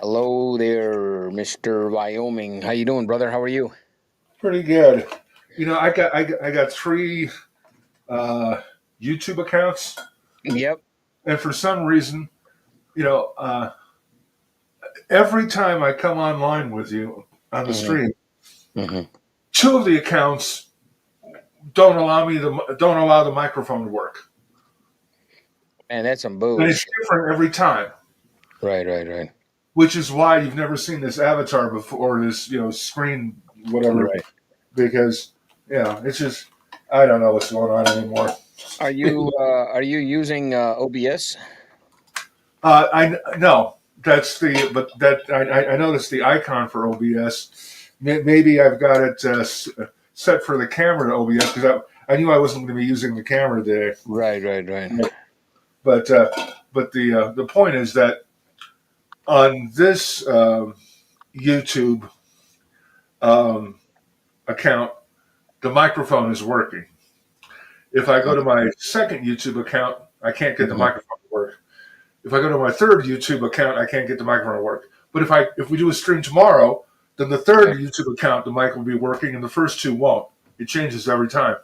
Hello there, Mr. Wyoming. How you doing, brother? How are you? Pretty good. I got three uh, YouTube accounts, Yep. and for some reason, you know, uh, every time I come online with you on the hmm stream, hmm two of the accounts don't allow the microphone to work, Man, that's some and it's bullshit. different every time. Right. Which is why you've never seen this avatar before, this screen whatever, Right. because it's just I don't know what's going on anymore. Are you using OBS? I no, that's the but that I noticed the icon for OBS. Maybe I've got it set for the camera to OBS because I knew I wasn't going to be using the camera today. Right. But the point is that on this YouTube um, account, the microphone is working. If I go to my second YouTube account, I can't get the Mhm. microphone to work. If I go to my third YouTube account, I can't get the microphone to work. But if we do a stream tomorrow, then the third Okay. YouTube account, the mic will be working, and the first two won't. It changes every time.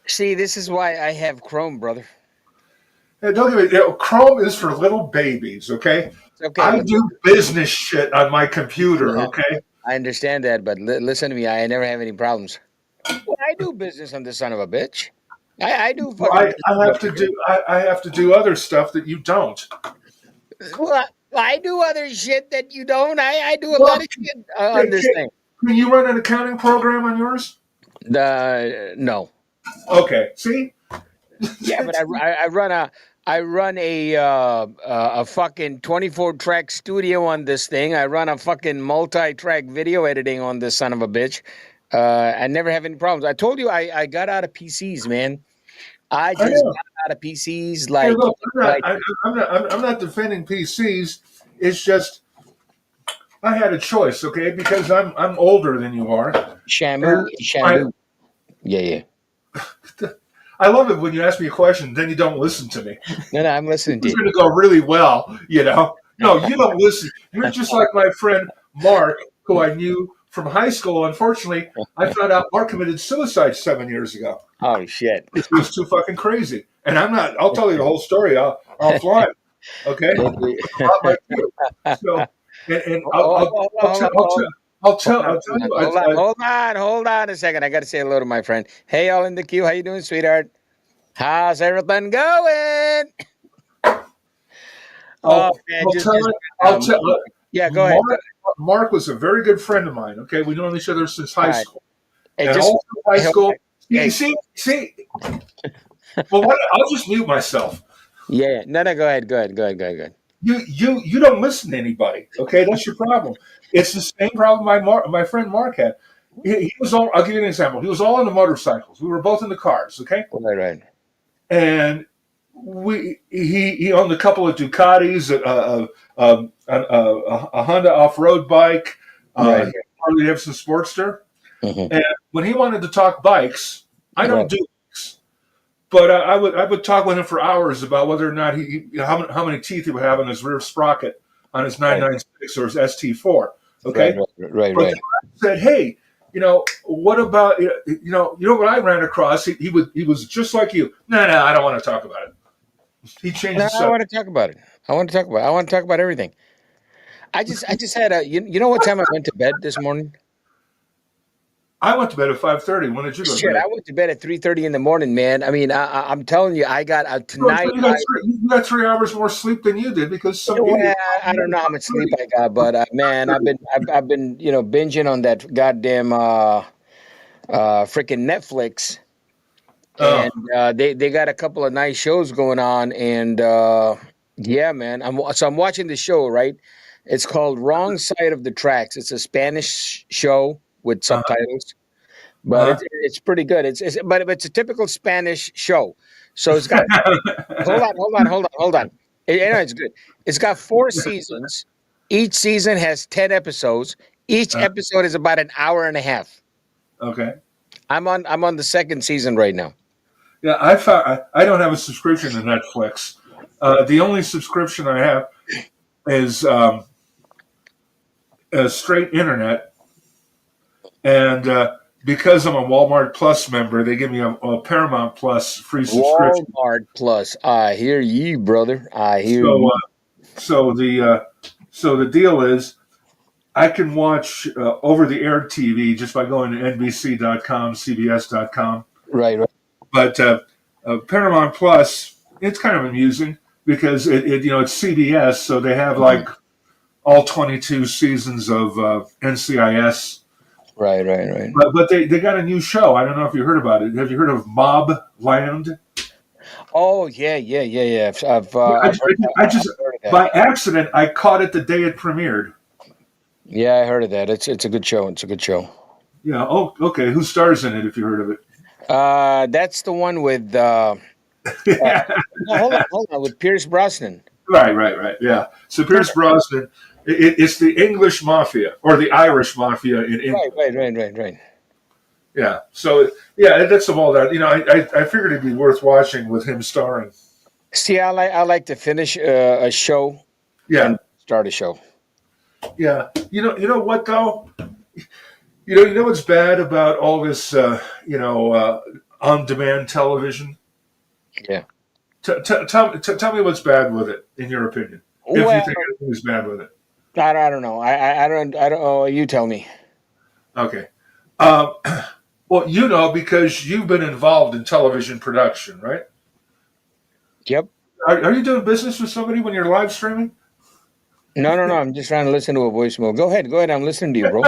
See, this is why I have Chrome, brother. And don't get me, Chrome is for little babies, okay? It's okay, I but do business shit on my computer, yeah, okay? I understand that. But listen to me, I never have any problems. Well, I do business on this son of a bitch. I do Well, fucking I business have over to here. I have to do other stuff that you don't. Well, I do other shit that you don't. I do a lot Well, of shit on can, this can thing. can you run an accounting program on yours? No. Okay, see? Yeah, but I run a fucking 24 track studio on this thing. I run a fucking multi track video editing on this son of a bitch. I never have any problems. I told you I got out of PCs, man. I I just know. got out of PCs Hey, like look, like I'm not defending PCs. It's just I had a choice, okay? Because I'm older than you are, and Shamu and I Shandu. Yeah. I love it when you ask me a question, then you don't listen to me. No, I'm This listening to is you. going to go really well. No, you don't listen. You're just like my friend Mark, who I knew from high school. Unfortunately, I found out Mark committed suicide 7 years ago. Oh shit. It was too fucking crazy. And I'm not. I'll tell you the whole story offline. Okay, about my view. So, and I'll tell you. Hold on a second. I got to say hello to my friend. Hey, all in the queue. How you doing, sweetheart? How's everything going? Oh man, I'll tell just you. I'll um, tell. yeah. Go ahead. Mark. Mark was a very good friend of mine. Okay, we've known each other since All high right. school, Hey, and just all through high hey, school. You hey. see. Well, I'll just mute myself. Yeah. No. Go ahead. Go ahead. You don't listen to anybody. Okay, that's your problem. It's the same problem my friend Mark had. He was all. I'll give you an example. He was all into motorcycles. We were both into cars. Okay, Right. and he owned a couple of Ducatis, a Honda off road bike, Right. Harley Davidson Sportster. Mm-hmm. And when he wanted to talk bikes, I don't Right. do bikes, but I would talk with him for hours about whether or not how many teeth he would have on his rear sprocket on his Right. 996 or his ST4. Right. Okay, but Right. then I said, hey. What about what I ran across? He was just like you. No, I don't want to talk about it. He changed No, the I subject. want to talk about it. I want to talk about everything. I just had a. You know what time I went to bed this morning? I went to bed at 5:30. When did you go to Shit, bed? I went to bed at 3:30 in the morning, man. I mean, I'm telling you, I got So tonight. you got 3 hours more sleep than you did because some Well, idiot. I don't know how much sleep I got, but man, I've been binging on that goddamn freaking Netflix, Oh, and they got a couple of nice shows going on, and yeah, man, I'm watching the show, right? It's called Wrong Side of the Tracks. It's a Spanish show with uh-huh, subtitles, but uh-huh. it's pretty good. But it's a typical Spanish show. So it's got hold on. It's good. It's got 4 seasons. Each season has 10 episodes. Each Uh, episode is about an hour and a half. okay. I'm on the second season right now. Yeah, I don't have a subscription to Netflix. The only subscription I have is straight internet, and because I'm a Walmart Plus member, they give me a Paramount Plus free subscription. Walmart Plus. I hear you, brother. I hear So, you. so the deal is, I can watch over-the-air TV just by going to NBC.com, CBS.com. Right. But Paramount Plus, it's kind of amusing because it's CBS, so they have like all 22 seasons of NCIS. Right. But they got a new show. I don't know if you heard about it. Have you heard of Mob Land? Oh yeah. I've I heard just of that. by accident I caught it the day it premiered. Yeah, I heard of that. It's a good show. It's a good show. Yeah. Oh, okay. Who stars in it? If you heard of it? That's the one with. No, hold on. With Pierce Brosnan. Right. Yeah. So Pierce Brosnan. It's the English mafia or the Irish mafia in England. Right. Yeah. So yeah, that's of all that. I figured it'd be worth watching with him starring. See, I like to finish a show. Yeah. And start a show. Yeah. You know what though? You know what's bad about all this on-demand television? Yeah. Tell me what's bad with it, in your opinion. If you think anything is bad with it. I don't know. I don't. Oh, you tell me. Okay. Well, because you've been involved in television production, right? Yep. Are you doing business with somebody when you're live streaming? No. I'm just trying to listen to a voicemail. Go ahead. I'm listening to you, bro.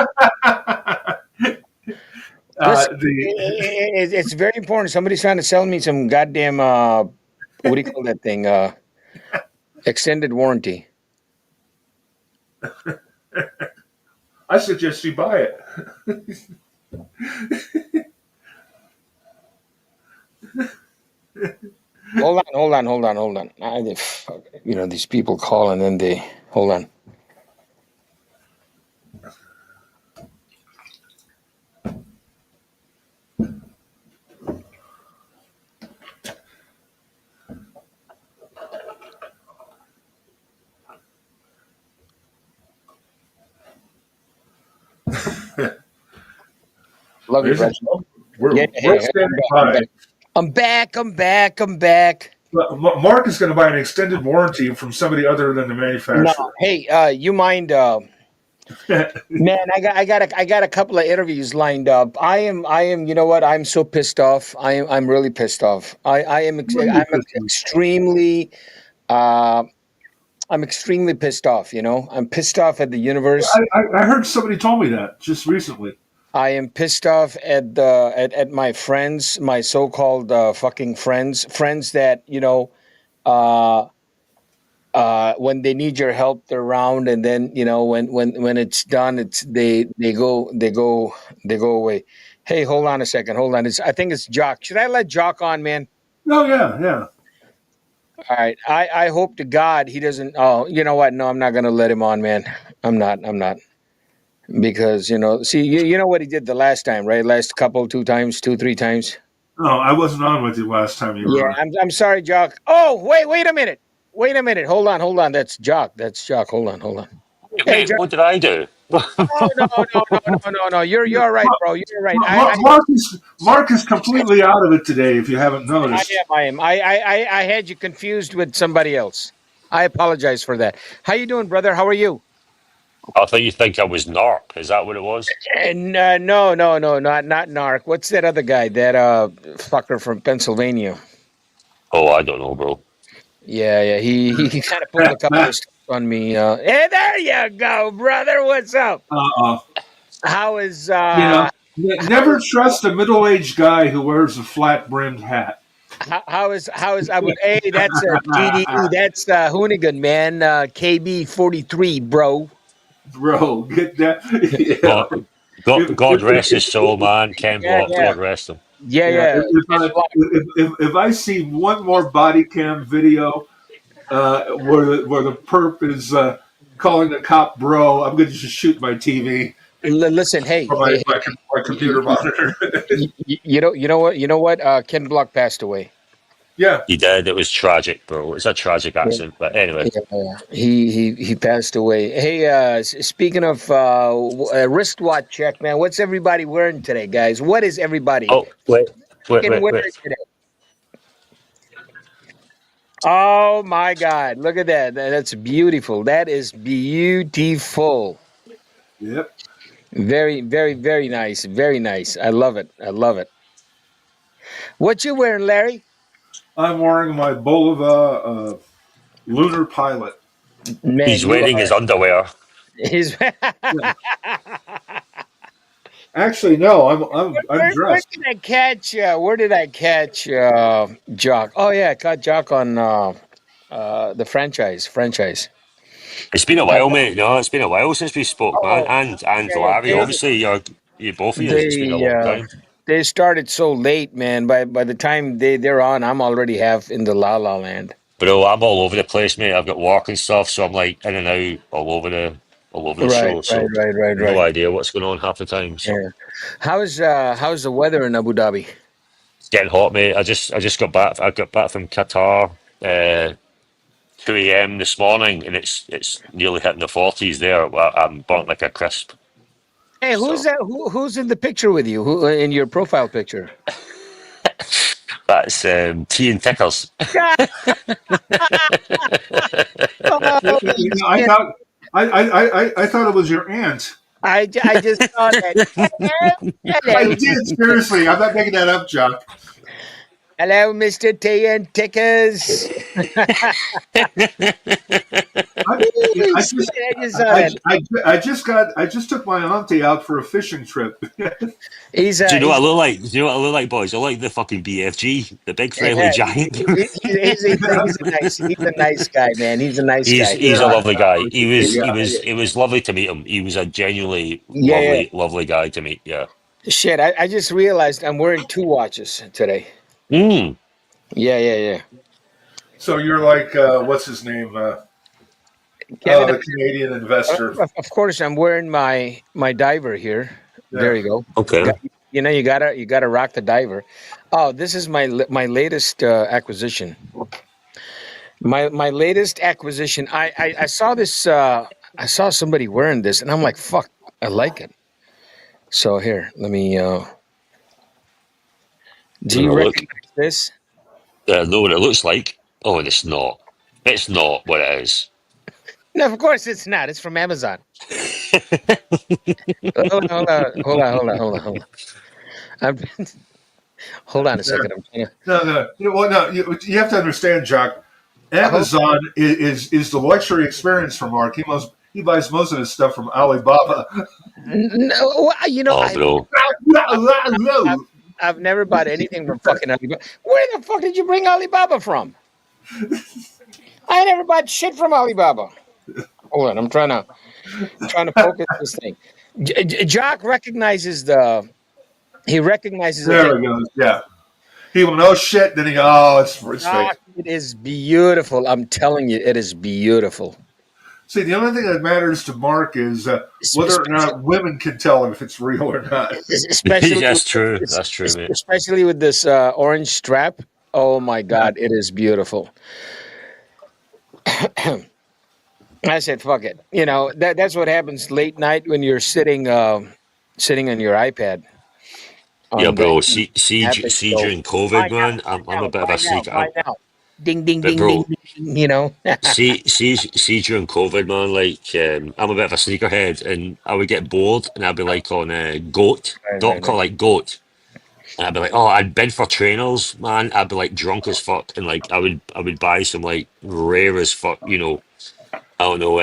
It's very important. Somebody's trying to sell me some goddamn what do you call that thing? Extended warranty. I suggest you buy it. Hold on. These people call and then they hold on. Love you, brother. We're standing by. I'm back. Mark is going to buy an extended warranty from somebody other than the manufacturer. No, hey, you mind, man? I got a couple of interviews lined up. I am. You know what? I'm so pissed off. I'm really pissed off. I'm extremely. I'm extremely pissed off. I'm pissed off at the universe. I heard somebody told me that just recently. I am pissed off at my friends, my so-called fucking friends that when they need your help, they're around, and then when it's done, they go away. Hey, hold on a second. Hold on. I think it's Jock. Should I let Jock on, man? Oh yeah. All right. I hope to God he doesn't. Oh, you know what? No, I'm not gonna let him on, man. I'm not. Because see, you know what he did the last time, right? Last couple, 2 times, 2, 3 times. No, I wasn't on with you last time you were. Yeah, I'm sorry, Jock. Oh, wait a minute. Hold on. That's Jock. Hold on. Hey, what did I do? No. You're right, bro. You're right. Mark is completely out of it today. If you haven't noticed, I am. I had you confused with somebody else. I apologize for that. How you doing, brother? How are you? I thought you think I was Narp. Is that what it was? And no, not Narc. What's that other guy? That fucker from Pennsylvania. Oh, I don't know, bro. Yeah. He kind of pulled a couple of stuff on me. Hey, there you go, brother. What's up? How is never trust a middle-aged guy who wears a flat-brimmed hat. How is I would hey, that's a GDE, that's Hoonigan, man. KB 43, bro. Bro, get that. Yeah. God rest his soul, man. Ken Block, God rest him. Yeah. If I see one more body cam video where the perp is calling the cop bro, I'm going to just shoot my TV. Listen, hey, my computer monitor. You know what? Ken Block passed away. Yeah. He did. It was tragic, bro. It's a tragic Yeah, accident. But anyway, yeah. He passed away. Hey, speaking of wristwatch check, man, what's everybody wearing today, guys? What is everybody oh fucking wearing wait. today? Oh my God! Look at that. That's beautiful. That is beautiful. Yep. Very, very, very nice. Very nice. I love it. I love it. What you wearing, Larry? I'm wearing my Bulova lunar pilot. Man, He's you wearing his are. underwear. He's. Yeah. Actually, no, I'm Where dressed. did I catch? Where did I catch Jock? Oh yeah, I caught Jock on the franchise. It's been a Uh, while, mate. No, it's been a while since we spoke, man. oh, And yeah, Larry, Yeah. obviously, you both of you. It's been a they long uh, time. they started so late, man. By the time they're on, I'm already half in the La La Land. Bro, I'm all over the place, mate. I've got work and stuff, so I'm like in and out all over the Right, show. right, So right, right, no right. idea what's going on half the time. So Yeah. How's the weather in Abu Dhabi? it's getting hot, mate. I just got back. I got back from Qatar, 2 a.m. this morning, and it's nearly hitting the 40s there. I'm burnt like a crisp. Hey, who's So that? Who's in the picture with you? Who in your profile picture? that's tea and tickers. Oh, I shit. thought I thought it was your aunt. I just saw that. Hello, I hello, did seriously. I'm not making that up, Chuck. hello, Mister T and Tickers. I, Holy I shit! just I just saw that. I just took my auntie out for a fishing trip. He's Do you know what he's I look like? Do you know what I look like, boys? I look like the fucking BFG, the big friendly yeah, giant. he's a nice guy, man. He's a nice guy. He's a Yeah, lovely guy. yeah. It was lovely to meet him. He was a genuinely Yeah, yeah. lovely guy to meet. Yeah. Shit, I just realized I'm wearing two watches today. Mm. Yeah. So you're like what's his name? Kevin, The Canadian investor. of course, I'm wearing my diver here. There Yeah. you go. Okay. You gotta rock the diver. Oh, this is my latest acquisition. My latest acquisition. I saw this. I saw somebody wearing this, and I'm like, fuck, I like it. So here, let me. Do I'm you gonna look. recognize this? Know what it looks like. Oh, and it's not. It's not what it is. No, of course it's not. It's from Amazon. Hold on. I'm, hold on a second. I'm trying to. No. Well, no. You have to understand, Jack. Amazon is the luxury experience for Mark. He buys most of his stuff from Alibaba. No, Oh, bro. I've never bought anything from fucking Alibaba. Where the fuck did you bring Alibaba from? I never bought shit from Alibaba. Hold on, I'm trying to focus this thing. Jock recognizes he recognizes it. There we go. Yeah. He will know shit. Then he go, oh, it's fake. Jock, it is beautiful. I'm telling you, it is beautiful. See, the only thing that matters to Mark is whether or not women can tell if it's real or not. Especially That's true. That's true, mate. especially with this orange strap. Oh my God, it is beautiful. I said, "Fuck it." That's what happens late night when you're sitting on your iPad. Yeah, On bro. the See during COVID, man. I'm a bit of a sneaker. buy now. Ding, ding, But ding, ding, bro, ding. You know. see during COVID, man. Like, I'm a bit of a sneakerhead, and I would get bored, and I'd be like on Right. Goat.com, like Goat, and I'd be like, oh, I'd bid for trainers, man. I'd be like drunk as fuck, and like I would buy some like rare as fuck, I don't know,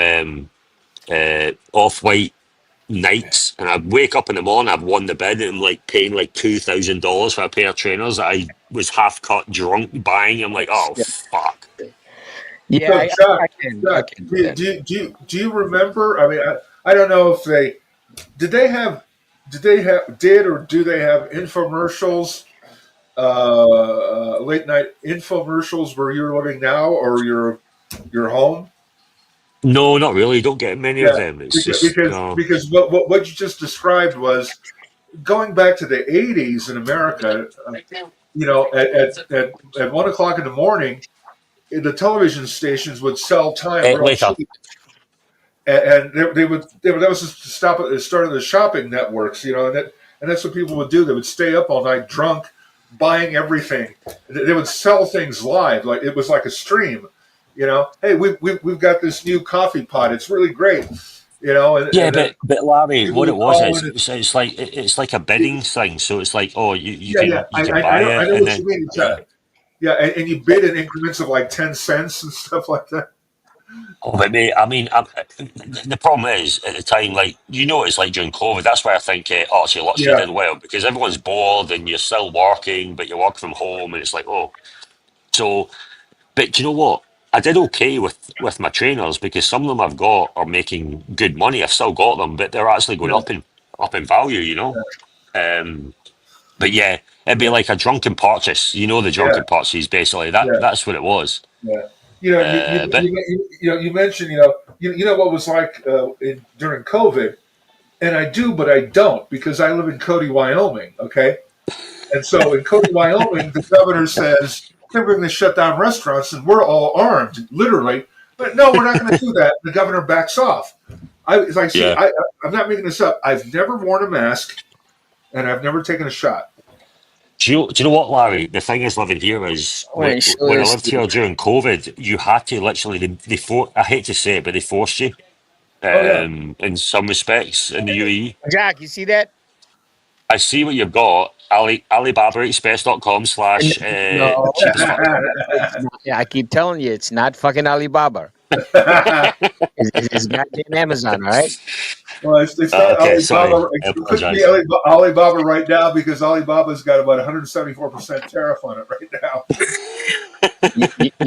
off white Nikes, and I'd wake up in the morning, I've won the bid, and I'm like paying like $2,000 for a pair of trainers that I was half cut drunk buying. I'm like, oh fuck. Yeah, So, Chuck, I can do that. do you remember? I mean, I don't know if did they have or do they have infomercials, late night infomercials where you're living now or your home? No, not really. Don't get many of Yeah, them. It's just no. because what you just described was going back to the 80s in America. at 1 o'clock in the morning, the television stations would sell time real Later. cheap, and that was just to stop at the start of the shopping networks, and that's what people would do. They would stay up all night drunk, buying everything. They would sell things live, like it was like a stream. Hey, we've got this new coffee pot. It's really great. Yeah, And then but Larry, people what it would was call is in. it's like a bidding thing. So it's like, oh, you Yeah. can buy I it, know and what you then mean. Yeah, and you bid in increments of like 10 cents and stuff like that. oh, but mate, I mean, the problem is at the time, like it's like during COVID. That's why I think Archie Luttrell Yeah, did well because everyone's bored and you're still working, but you work from home, and it's like, oh, so. But do you know what? I did okay with my trainers because some of them I've got are making good money. I've still got them, but they're actually going yeah, up in value. Um, but yeah, it'd be yeah, like a drunken purchase. The yeah, drunken purchase basically. That yeah, that's what it was. yeah. But You mentioned, what was like during COVID, and I do, but I don't because I live in Cody, Wyoming. Okay, and so in Cody, Wyoming, the governor says they're going to shut down restaurants, and we're all armed, literally. But no, we're not going to do that. The governor backs off. It's like, see, yeah, I'm not making this up. I've never worn a mask, and I've never taken a shot. do you know what, Larry? The thing is, living here is I want to show when I this lived to you. here during COVID, you had to literally I hate to say it, but they forced you. Oh yeah. In some respects in the UAE. Jack, you see that? I see what you've got. AlibabaExpress.com And slash no, cheap as fuck. it's not. Yeah, I keep telling you, it's not fucking Alibaba. It's goddamn Amazon, all right? Well, it's not Okay, sorry. Alibaba. I It couldn't be apologize. Alibaba right now because Alibaba's got about 174% tariff on it right now.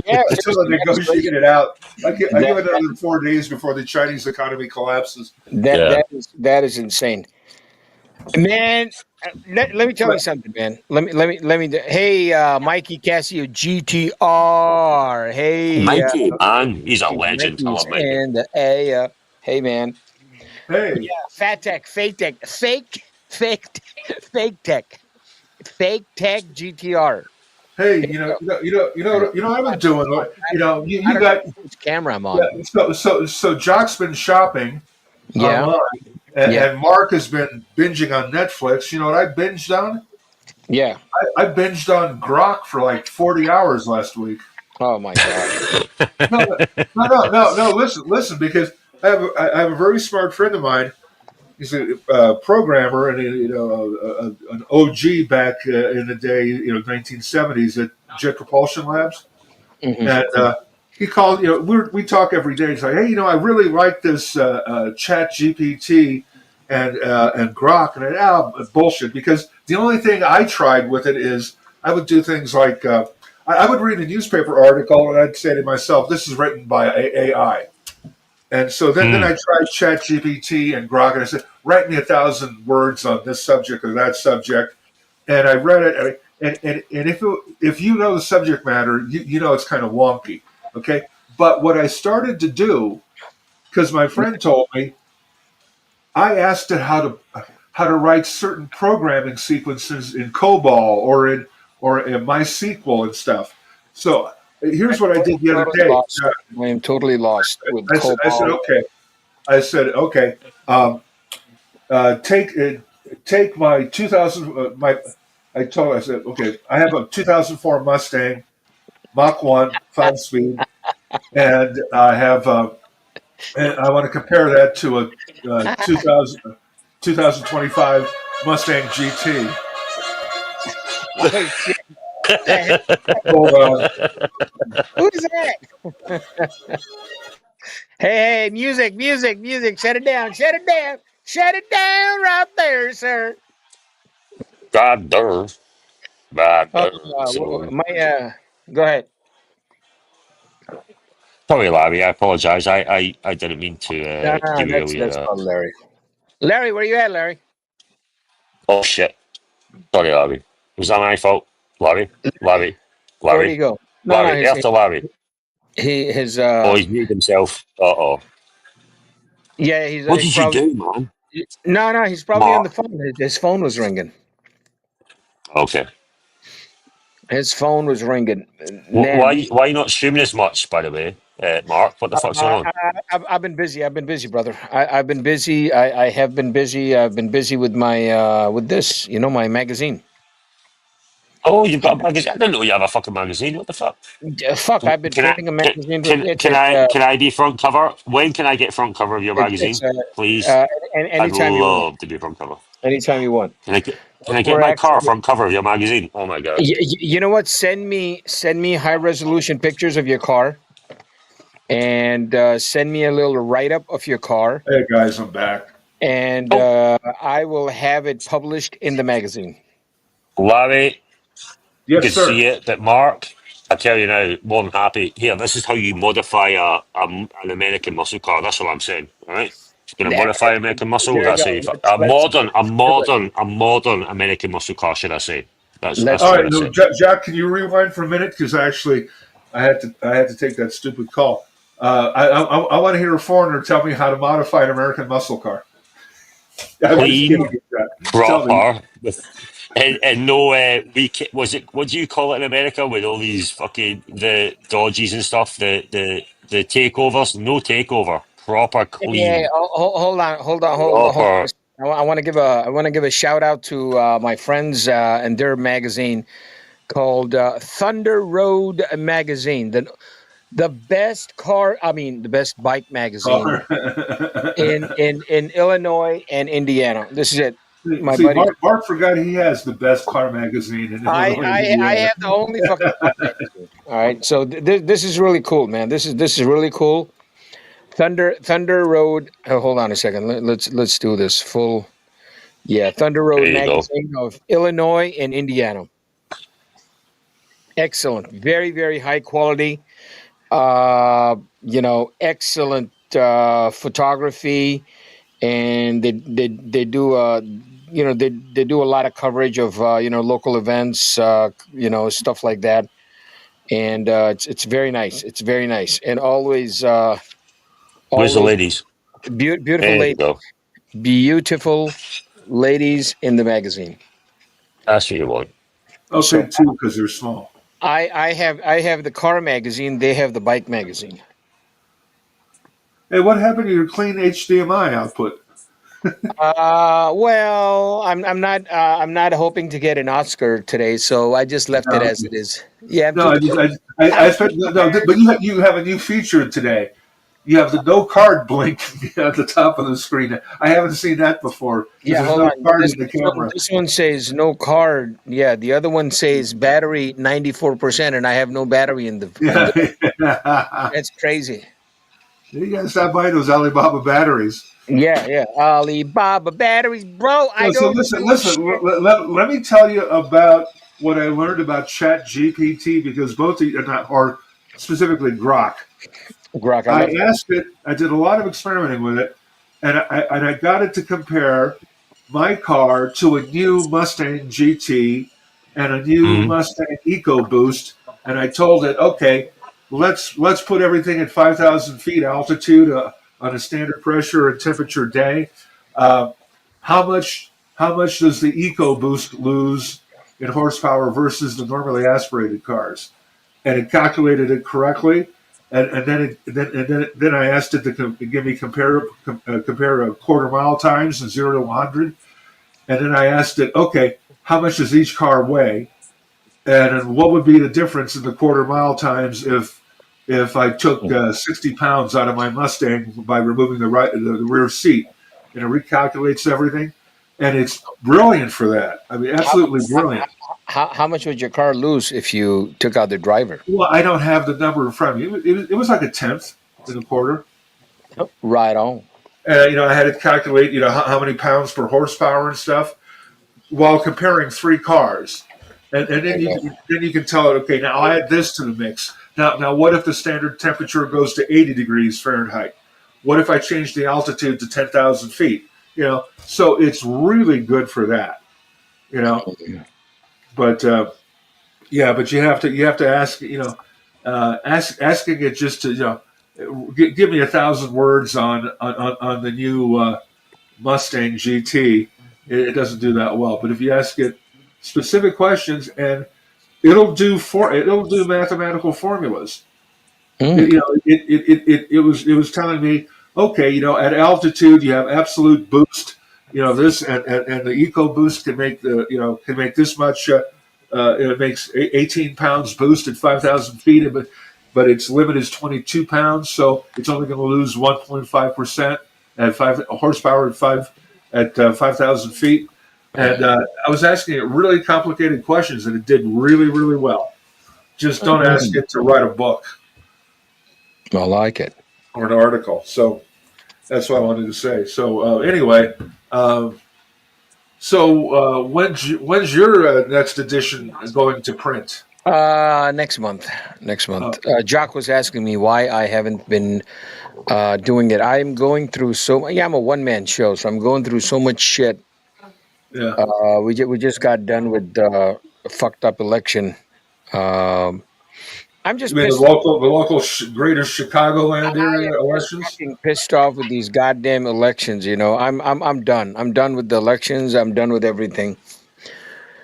Yeah, Until seriously, they that is crazy. negotiate it out. I give That, it another 4 days before the Chinese economy collapses. that, Yeah. that is insane. Man, let me tell you But something, man. Hey, Mikey Casio GTR. Hey, Mikey, man, he's a legend. I Mikey's love Mikey. and hey, man. hey, Fat tech, fake tech, fake tech, fake tech GTR. hey, Here you go. what I've been doing. I You don't know got which camera I'm yeah. on. So Jock's been shopping Yeah, online, yeah, and Mark has been binging on Netflix. You know what I binged on? yeah. I binged on Grok for like 40 hours last week. Oh my god. No, no. Listen, because I have a very smart friend of mine. He's a programmer and an OG back in the day, 1970s at Jet Propulsion Labs, Hmm. and he called. We talk every day. He's like, hey, I really like this Chat GPT and Grok, and bullshit. Because the only thing I tried with it is I would do things like I would read a newspaper article and I'd say to myself, this is written by AI. And so then I Hmm. tried ChatGPT and Grok, and I said, write me 1,000 words on this subject or that subject. And I read it, and if you know the subject matter, you know it's kind of wonky, okay? But what I started to do, because my friend told me, I asked it how to write certain programming sequences in COBOL or in MySQL and stuff. So here's what I did the other Totally day. lost. I am totally lost with I said, Cobalt. okay. I said, okay. Take my 2000 my. I said, okay. I have a 2004 Mustang Mach 1 5 speed, and I want to compare that to a 2025 Mustang GT. Oh shit! The Hold on. Who's that? Hey, music! Shut it down! Shut it down right there, sir. God darn. Bad. Oh, So my go ahead. sorry, Larry. I apologize. I didn't mean No, to no, derail that's you that's there. called Larry. Larry, where you at, Larry? Oh shit. Sorry, Larry. Was that my fault? Larry? Larry? Where'd he Larry? go? No, Larry? After Larry. his Oh, he's muted himself. Uh-oh. yeah, What he's did you probably do, man? no, he's probably on the Mark. phone. His phone was ringing. Okay. His phone was ringing. Why He's, why not streaming as much? By the way, Mark, what the fuck's going on? I've been busy. I've been busy, brother. I've been busy. I have been busy. I've been busy with my with this, my magazine. Oh, you've got a magazine. I didn't know you have a fucking magazine. What the fuck? Fuck, I've been Can I printing a magazine. can I be front cover? When can I get front cover of your It's magazine, please? I'd anytime you want. love to be front cover. Anytime you want. Can I get We're my car actually. front cover of your magazine? Oh my god! You know what? Send me high resolution pictures of your car, and send me a little write up of your car, Hey guys, I'm back. and Oh, I will have it published in the magazine. Larry, you Yes, can sir. see it, but Mark, I tell you now, more than happy. Here, this is how you modify an American muscle car. That's what I'm saying. All right, you're gonna There modify American muscle. you That's go. Let's do it. a modern American muscle car. Should I say? Let's That's All what right, I no, say. Jack, can you rewind for a minute? Because actually, I had to take that stupid call. I want to hear a foreigner tell me how to modify an American muscle car. I was just Clean, kidding, Jack. Tell me. proper, with and no was it, what do you call it in America with all these fucking the dodges and stuff, the takeovers? No takeover, proper Yeah. clean, Hold on. proper. I want to give a shout out to my friends and their magazine called Thunder Road Magazine. The best the best bike magazine Car. in Illinois and Indiana. This is it, my See, buddy. Mark forgot he has the best car magazine in Illinois and I Indiana. have the only fucking car magazine. All right, so this is really cool, man. This is really cool. Thunder Road. Hold on a second. Let's do this full. Yeah, Thunder There Road you go. Magazine of Illinois and Indiana. Excellent, very very high quality. Excellent photography, and they do they do a lot of coverage of local events, stuff like that, and it's very nice. It's very nice, and Where's the always ladies? beautiful There you ladies, go. beautiful ladies in the magazine. That's what you want. I'll So take two because they're small. I have the car magazine. They have the bike magazine. Hey, what happened to your clean HDMI output? Well, I'm not hoping to get an Oscar today, so I just left it No, as it is. Yeah, I'm no, too I just, poor. I I'm too expect, no, poor. but you have a new feature today. You have the no card blink at the top of the screen. I haven't seen that before because Yeah, there's hold no on. card This in the this one camera. this one says no card. Yeah, the other one says battery 94%, and I have no battery in the in Yeah, the. That's crazy. you gotta stop buying those Alibaba batteries. Yeah. Alibaba batteries, bro. I No, so don't listen, do listen. shit. Let me tell you about what I learned about Chat GPT because both of you, or specifically Grok. Grok, I I love it. asked it. I did a lot of experimenting with it, and I got it to compare my car to a new Mustang GT and a new Mm. Mustang EcoBoost, and I told it, okay, let's put everything at 5,000 feet altitude on a standard pressure and temperature day. Uh, how much does the EcoBoost lose in horsepower versus the normally aspirated cars? And it calculated it correctly. And then then I asked it to give me compare a quarter mile times and 0 to 100, and then I asked it, okay, how much does each car weigh, and then what would be the difference in the quarter mile times if I took 60 pounds out of my Mustang by removing the rear seat, and it recalculates everything, and it's brilliant for that. I mean, How, absolutely how, brilliant. how much would your car lose if you took out the driver? Well, I don't have the number in front of me. It was like a tenth in a quarter. Right on. I had to calculate, how many pounds per horsepower and stuff while comparing three cars. And then you can tell it, okay, now I'll add this to the mix. Now what if the standard temperature goes to 80 degrees Fahrenheit? What if I change the altitude to 10,000 feet? So it's really good for that. You know, but yeah, but you have to ask, asking it just to give me 1,000 words on the new Mustang GT. It doesn't do that well. But if you ask it specific questions, and it'll do mathematical formulas. Mm. It was telling me, okay, at altitude you have absolute boost, this and the EcoBoost can make this much. It makes 18 pounds boost at 5,000 feet, but its limit is 22 pounds, so it's only going to lose 1.5% at 5 horsepower at 5,000 feet. And I was asking it really complicated questions, and it did really, really well. Just don't ask it to write a book I like it. or an article. So that's what I wanted to say. So anyway, when's your next edition going to print? Next month. Jock was asking me why I haven't been doing it. I'm going through I'm a one-man show, so I'm going through so much shit. Yeah. We just got done with a fucked up election. I'm just You mean pissed. the local greater Chicagoland area elections? Fucking pissed off with these goddamn elections. I'm done. I'm done with the elections. I'm done with everything.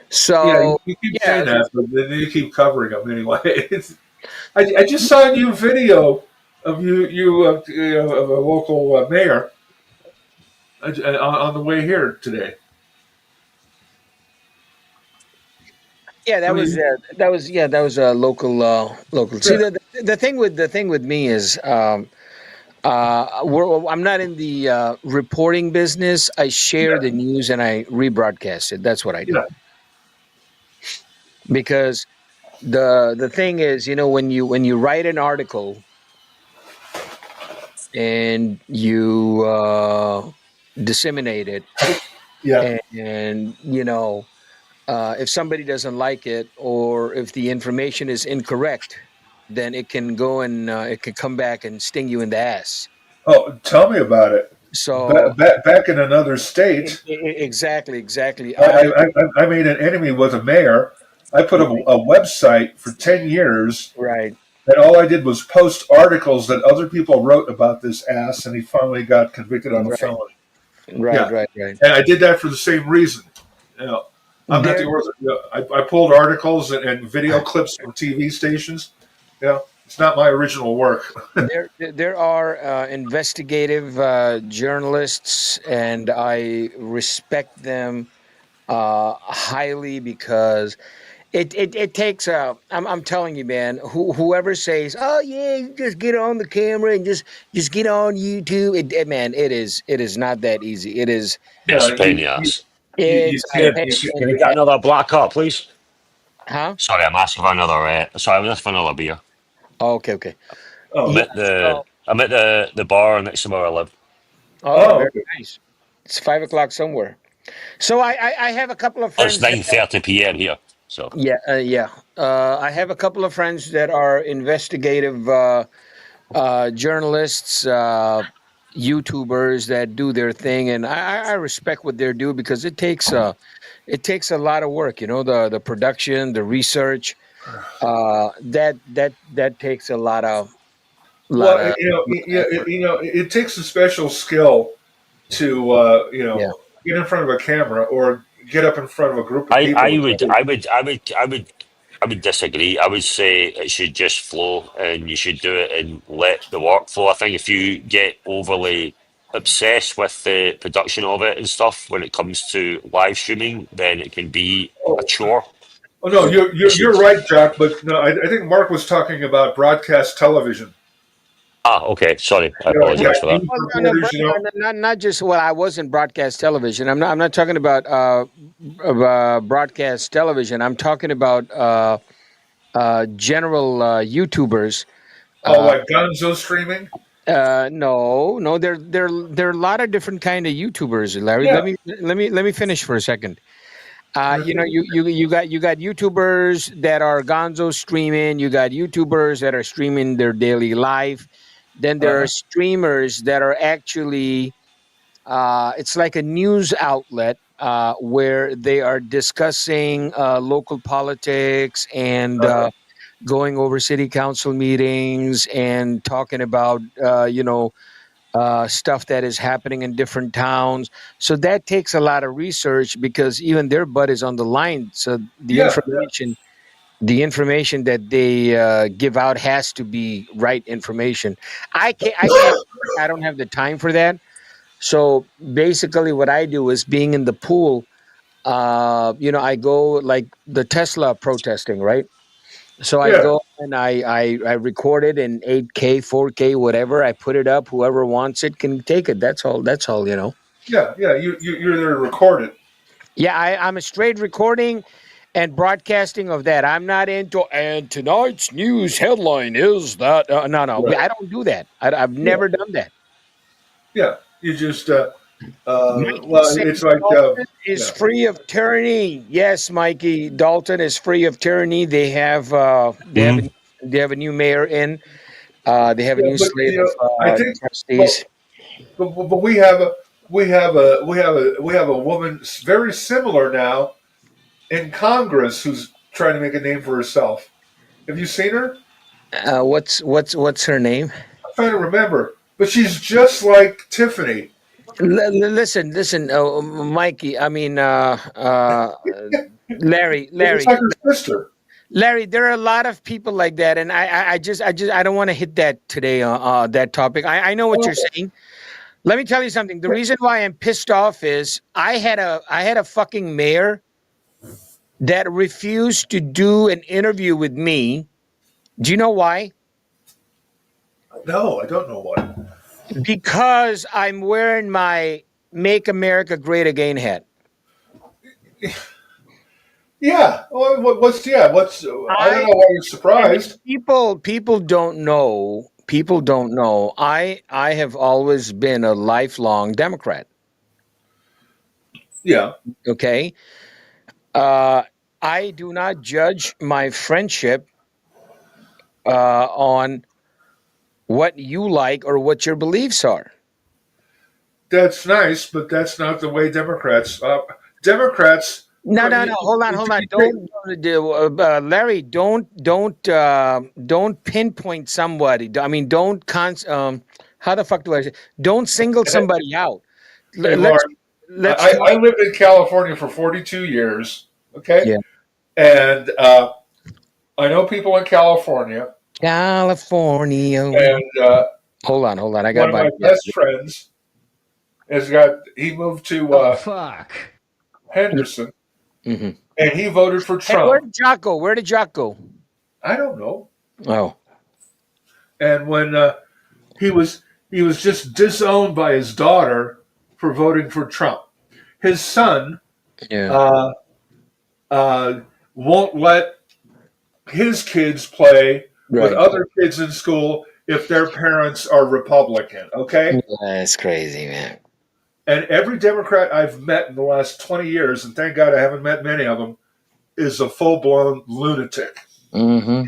So Yeah, you keep saying that, but then you keep covering them anyway. I just saw a new video of you of a local mayor on the way here today. Yeah, that was a local. See, the thing with me is, I'm not in the reporting business. I share the news and I rebroadcast it. That's what I do. Yeah. Because the thing is, when you write an article and you disseminate it, Yeah. and if somebody doesn't like it or if the information is incorrect, then it can go and it can come back and sting you in the ass. Oh, tell me about it. So Back in another state, exactly. I made an enemy with a mayor. I put a website for 10 years, right, and all I did was post articles that other people wrote about this ass, and he finally got convicted on a felony. right. And I did that for the same reason. I'm not the author. I pulled articles and video clips from TV stations. It's not my original work. There are investigative journalists, and I respect them highly because it takes I'm telling you, man. Whoever says, "Oh yeah, you just get on the camera and just get on YouTube," man, it is not that easy. It is. It's a pain in the ass. It's Can we get another black cup, please? huh? Sorry, I'm asking for another. Sorry, I'm asking for another beer. Okay. Oh, I'm at the bar next to where I live. Very okay. nice. It's 5 o'clock somewhere. So I have a couple of friends. It's 9:30 p.m. here. So I have a couple of friends that are investigative journalists, YouTubers that do their thing, and I respect what they do because it takes a lot of work. The production, the research, that takes a lot of. Well, it takes a special skill to get in front of a camera or get up in front of a group of people. I would disagree. I would say it should just flow, and you should do it and let the work flow. I think if you get overly obsessed with the production of it and stuff when it comes to live streaming, then it can be a chore. Oh no, you're right, Jack. But no, I think Mark was talking about broadcast television. Okay. Sorry, I apologize for that. Not just I wasn't broadcast television. I'm not talking about broadcast television. I'm talking about general YouTubers. Like Gonzo streaming. No. There are a lot of different kind of YouTubers, Larry. Yeah. Let me finish for a second. You got YouTubers that are Gonzo streaming. You got YouTubers that are streaming their daily life. Then there are streamers that are actually, it's like a news outlet where they are discussing local politics and going over city council meetings and talking about, stuff that is happening in different towns. So that takes a lot of research because even their butt is on the line. So the information the information that they give out has to be right information. I can't. I don't have the time for that. So basically, what I do is being in the pool. I go like the Tesla protesting, right? So I Yeah, go and I record it in 8K, 4K, whatever. I put it up. Whoever wants it can take it. That's all. That's all. yeah. You're there to record it. Yeah, I'm a straight recording and broadcasting of that. I'm not into. And tonight's news headline is that. No. Right. I don't do that. I've Yeah, never done that. yeah. You just Mikey well, said it's like Dalton is yeah. free of tyranny. Yes, Mikey, Dalton is free of tyranny. They have Hmm. they have a new mayor in. They have a Yeah, new but slate of I think, trustees. but but we have a woman very similar now in Congress who's trying to make a name for herself. Have you seen her? What's her name? I'm trying to remember, but she's just like Tiffany. Listen, Mikey. I mean, It's like her sister. Larry. There are a lot of people like that, and I don't want to hit that today. That topic. I know what you're Oh, saying. Let me tell you something. The reason why I'm pissed off is I had a fucking mayor that refused to do an interview with me. Do you know why? no, I don't know what. Because I'm wearing my "Make America Great Again" hat. Yeah. Well, what's yeah? What's I don't I know why you're and surprised. people don't know. People don't know. I have always been a lifelong Democrat. Yeah. Okay. Uh, I do not judge my friendship on what you like or what your beliefs are. That's nice, but that's not the way Democrats. Democrats. No. Hold on. Don't do, Larry. Don't pinpoint somebody. I mean, don't how the fuck do I say? Don't single somebody out. Hey, Let's Lauren, let's talk. I lived in California for 42 years. Okay, Yeah, and I know people in California, California. and Hold on. I one got of my. my best friends he moved to Oh, fuck. Henderson, Hmm. and he voted for And where Trump. did Jock go? Where did Jock go? I don't know. Oh, And when he was just disowned by his daughter for voting for Trump. His son yeah. uh, uh, won't let his kids play with Right. other kids in school if their parents are Republican. Okay, That's crazy, man. and every Democrat I've met in the last 20 years, and thank God I haven't met many of them, is a full blown lunatic. Mm-hmm.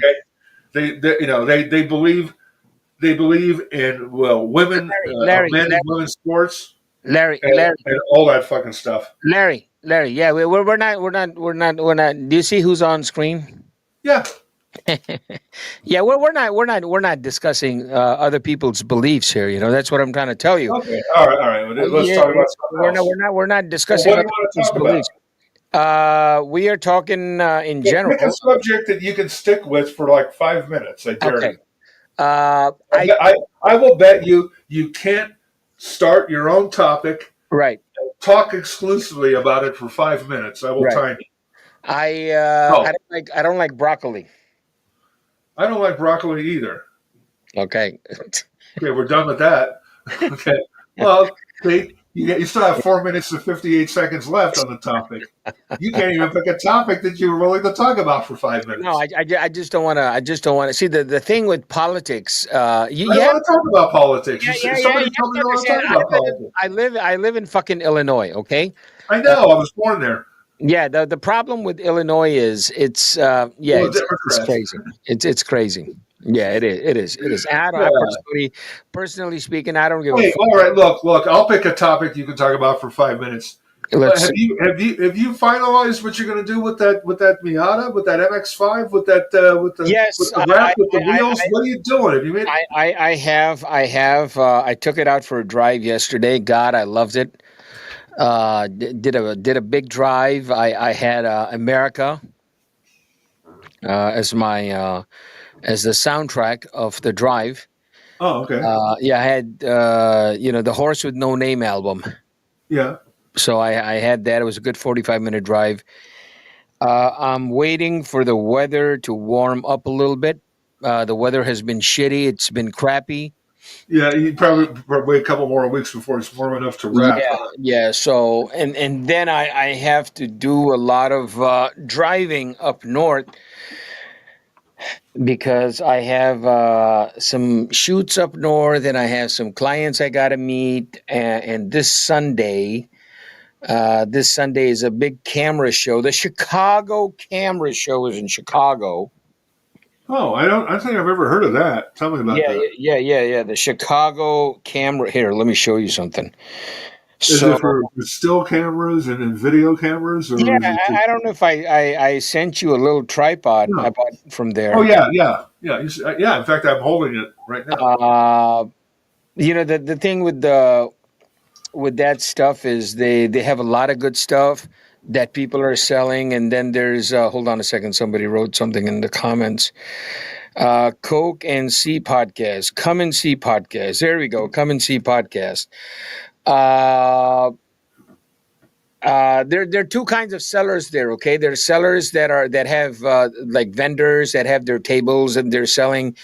Okay, they believe in women, men and women's sports, and all that fucking stuff. Larry. Yeah, we're not. Do you see who's on screen? Yeah. Yeah, we're not discussing other people's beliefs here. That's what I'm trying to tell you. Okay. All right. All right. Well, let's Yeah, talk about something else. we're not Well, discussing what do other you want to people's talk about? beliefs. We are talking in Well, pick a general. subject that you can stick with for like 5 minutes. I dare Okay. you. I I will bet you can't start your own topic, right. talk exclusively about it for 5 minutes. I will Right. time you. I No, don't like broccoli. I don't like broccoli either. Okay. Okay, we're done with that. Okay. Well, see, you still have 4 minutes and 58 seconds left on the topic. You can't even pick a topic that you're willing to talk about for 5 minutes. No, I just don't want to. I just don't want to see the thing with politics. I don't want to talk about politics. Yeah. Somebody You told me have you to don't want to understand. talk about politics. I live in fucking Illinois. Okay. I know. I was born there. Yeah. The problem with Illinois is it's Well, it's Democrats. crazy. It's crazy. Yeah, it is. It is. Yeah. Personally speaking, I don't give a Hey, fuck. all right. Look. I'll pick a topic you can talk about for 5 minutes. Let's. Have you finalized what you're going to do with that Miata, with that MX-5, with the Yes, with the wrap, with the wheels? What are you doing? Have you made? I have. I took it out for a drive yesterday. God, I loved it. Did a big drive. I had America. as my as the soundtrack of the drive. Oh, okay. Yeah, I had the Horse with No Name album. Yeah. So I had that. It was a good 45-minute drive. I'm waiting for the weather to warm up a little bit. The weather has been shitty. It's been crappy. Yeah. You probably wait a couple more weeks before it's warm enough to wrap. Yeah, Huh? yeah. So and then I have to do a lot of driving up north because I have some shoots up north and I have some clients I got to meet. And this Sunday is a big camera show. The Chicago Camera Show is in Chicago. Oh, I don't. I think I've ever heard of that. Tell me about Yeah, that. yeah. The Chicago Camera. Here, let me show you something. Is So it for still cameras and then video cameras, yeah, or is it just? I don't know if I sent you a little tripod I No. bought from Oh there. yeah, yeah, yeah. Yeah. In fact, I'm holding it right now. Uh, the thing with that stuff is they have a lot of good stuff that people are selling, and then there's hold on a second, somebody wrote something in the comments. Coke and C podcast, come and see podcast. There we go, come and see podcast. Uh, there are two kinds of sellers there. Okay, there are sellers that have like vendors that have their tables and they're selling,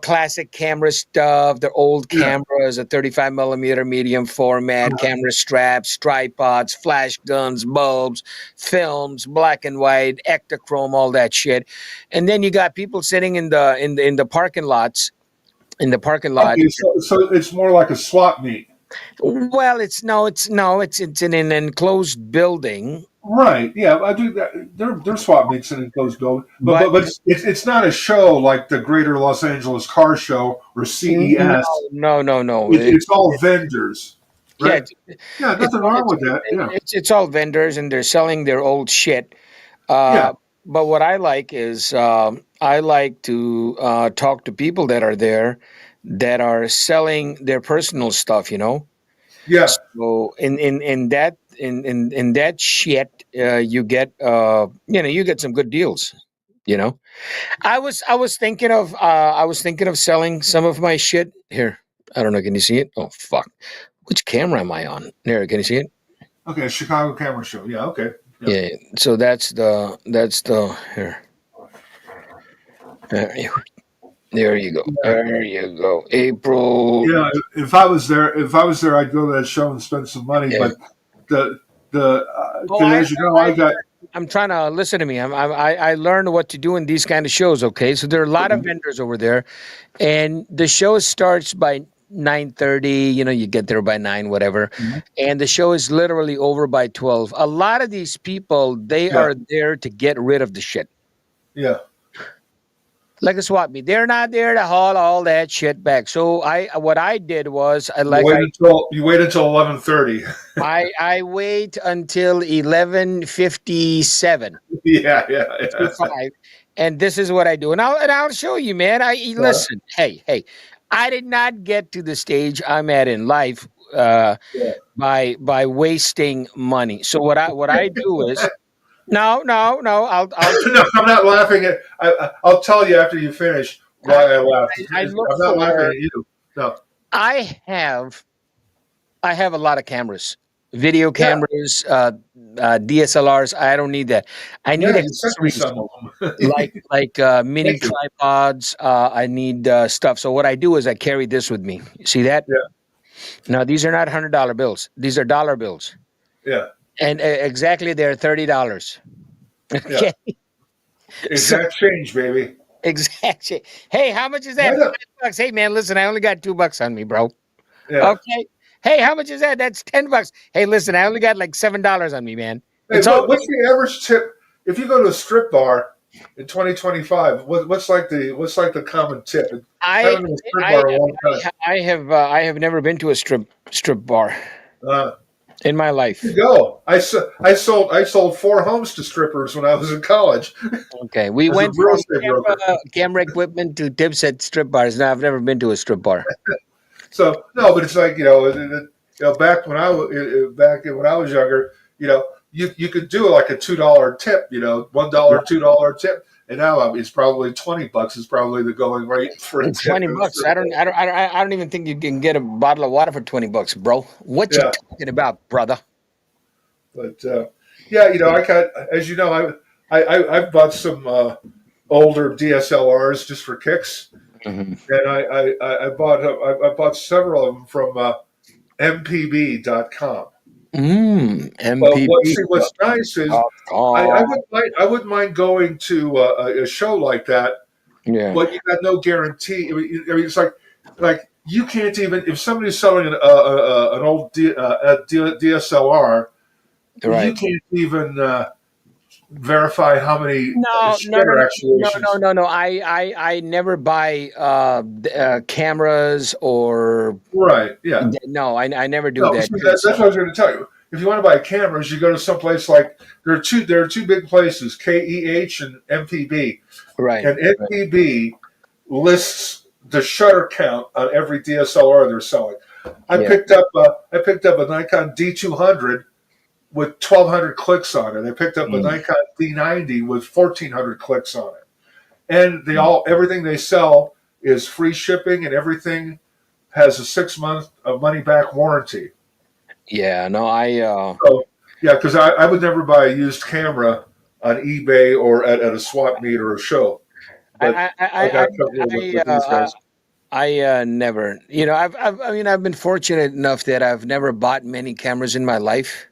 classic camera stuff. Their old Yeah. cameras, a 35 millimeter medium format, camera straps, tripods, flash guns, bulbs, films, black and white, Ektachrome, all that shit. And then you got people sitting in the parking lots. In the parking lot. Okay, so it's more like a swap meet, Well, it's in an enclosed building. right? Yeah, I do that. They're swap meets in those buildings, but But it's not a show like the Greater Los Angeles Car Show or no, CES. no. It's all vendors, Yeah, right? Yeah, it's nothing wrong with that. Yeah, it's all vendors and they're selling their old shit. yeah, Uh, but what I like is I like to talk to people that are there that are selling their personal stuff. yeah. So in that shit, you get you get some good deals. You know. I was thinking of selling some of my shit here. I don't know. Can you see it? Oh fuck! Which camera am I on? There, can you see it? Okay, Chicago Camera Show. Yeah, okay. Yeah. Yeah. So that's the here. There you go. There you go. April. Yeah, if I was there, I'd go to that show and spend some money. Yeah. But the Oh, 'cause as you know, I got I'm trying to listen to me. I learned what to do in these kind of shows. Okay, so there are a lot of vendors over there, and the show starts by 9:30. You get there by 9, whatever, and the show is literally over by 12. A lot of these people, they yeah, are there to get rid of the shit, yeah. like a swap meet. They're not there to haul all that shit back. So what I did was You wait until 11:30. I wait until 11:57. Yeah, yeah, yeah. 5, and this is what I do, and I'll show you, man. Listen. Hey, I did not get to the stage I'm at in life Yeah. by wasting money. So what I do is no. I'll No, I'm not laughing at. I'll tell you after you finish why I laughed. I look I'm not laughing for. at you. No. I have a lot of cameras, video Yeah, cameras, DSLRs. I don't need that. I need yeah. You sent me accessories. some of them. Like mini Thank you. tripods. I need stuff. So what I do is I carry this with me. You see that? Yeah, Now these are not $100 bills. These are dollar bills, yeah, and exactly they're $30. yeah. Okay, so Exact change, baby. exactly. Hey, how much is I that? know. $5. Hey man, listen, I only got $2 on me, bro. Yeah. Okay. Hey, how much is that? That's $10. Hey, listen, I only got like $7 on me, man. Hey, It's all what's the average tip if you go to a strip bar in 2025? What's like the common tip? I I haven't been to a strip I bar in a long time. I have never been to a strip bar Uh, in my life. Go. I sold 4 homes to strippers when I was in college Okay, we as a went real from estate broker. camera equipment to tips at strip bars. No, I've never been to a strip bar. So no, but it's like back when I was younger, you could do like a $2 tip, $1, $2 tip, and now it's probably $20. Is probably the going rate for a It's tip. 20 bucks. I don't even think you can get a bottle of water for 20 bucks, bro. What you Yeah, talking about, brother? but yeah, I got, as you know, I've bought some older DSLRs just for kicks, Mm-hmm. and I bought several of them from MPB.com. Well, MPB. what's nice is Oh, I wouldn't mind going to a show like that, yeah. but you got no guarantee. I mean, it's like you can't even if somebody's selling an old DSLR, you Right. can't even verify how many No, no, no, shutter no, no, no, actuations. no, no. I never buy cameras or Right? Yeah. no. I never do No, that. see, that's what I was going to tell you. If you want to buy cameras, you go to some place like there are two big places, KEH and MPB. Right. And MPB lists the shutter count on every DSLR they're selling. I Yeah. picked up a Nikon D200 with 1,200 clicks on it. I picked up a Mm. Nikon D90 with 1,400 clicks on it. And everything they sell is free shipping, and everything has a 6 month money back warranty. Yeah. No. So yeah, because I would never buy a used camera on eBay or at a swap meet or a show. But I got comfortable with these guys. Never. I've been fortunate enough that I've never bought many cameras in my life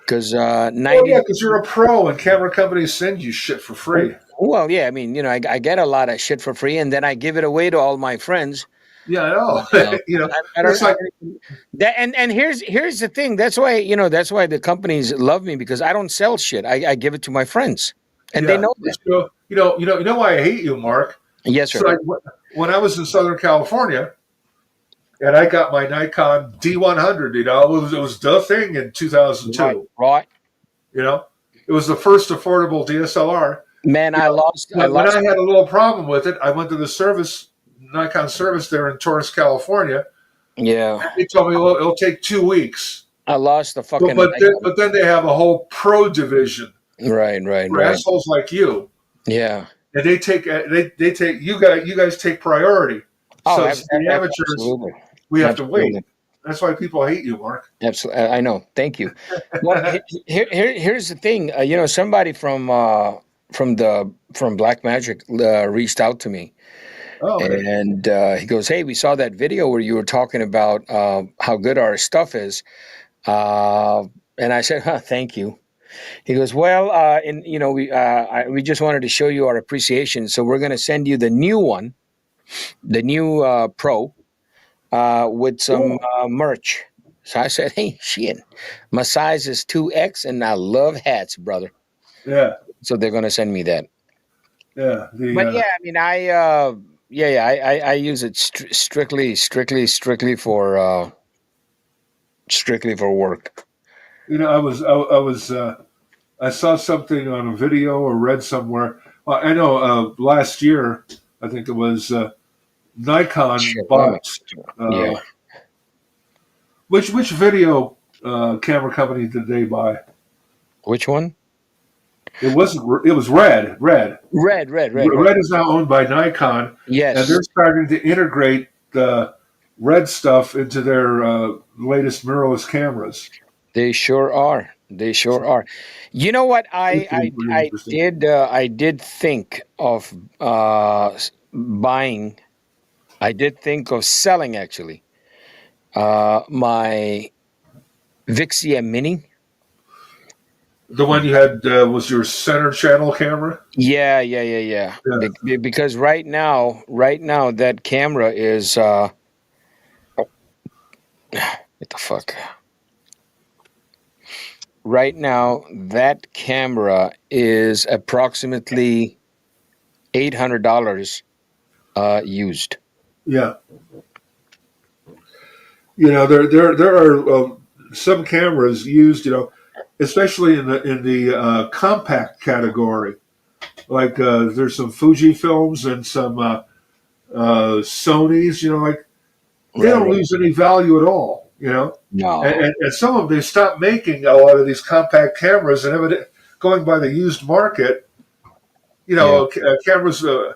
because Well, 90. yeah, because you're a pro and camera companies send you shit for free. Well, yeah. I mean, I get a lot of shit for free, and then I give it away to all my friends. Yeah, I know. Uh, I don't. It's like, That and here's the thing. That's why the companies love me because I don't sell shit. I give it to my friends, and they yeah, know that. you know why I hate you, Mark. Yes, So sir. when I was in Southern California and I got my Nikon D100, it was the thing in 2002. Right, right. It was the first affordable DSLR. Man, You I know, lost. I when lost. I had a little problem with it, I went to the Nikon service there in Torrance, California. Yeah, They told me, well, it'll take 2 weeks. I lost the But, fucking. but then they have a whole pro division Right, for assholes like you, Yeah. and they take you guys take priority. Oh, So it's the amateurs, absolutely, we have to wait. absolutely, That's why people hate you, Mark. absolutely. I know. Thank you. Well, here's the thing. Somebody from Black Magic reached out to me. Oh, okay. And he goes, "Hey, we saw that video where you were talking about how good our stuff is." And I said, "Huh, thank you." He goes, "Well, we just wanted to show you our appreciation, so we're going to send you the new one, the new Pro, with some merch." So I said, "Hey, shit, my size is 2X, and I love hats, brother." Yeah, So they're going to send me that. yeah. But yeah, I mean, I use it strictly for work. I saw something on a video or read somewhere. Well, I know last year, I think it was Nikon Shit, bought yeah. which video camera company did they buy? Which one? It wasn't. It was Red. Red. Red. Red is now owned by Nikon, and Yes, they're starting to integrate the Red stuff into their latest mirrorless cameras. they sure are. They sure are. You know what? It's really interesting. I did think of buying. I did think of selling actually. My Vixia Mini. The one you had was your center channel camera. Yeah. Yeah. Because right now that camera is what the fuck? Right now that camera is approximately $800 used. Yeah. There are some cameras used. Especially in the compact category. Like there's some Fuji films and some Sony's. Like they don't lose any value at all. No. And some of them, they stopped making a lot of these compact cameras, and going by the used market, cameras with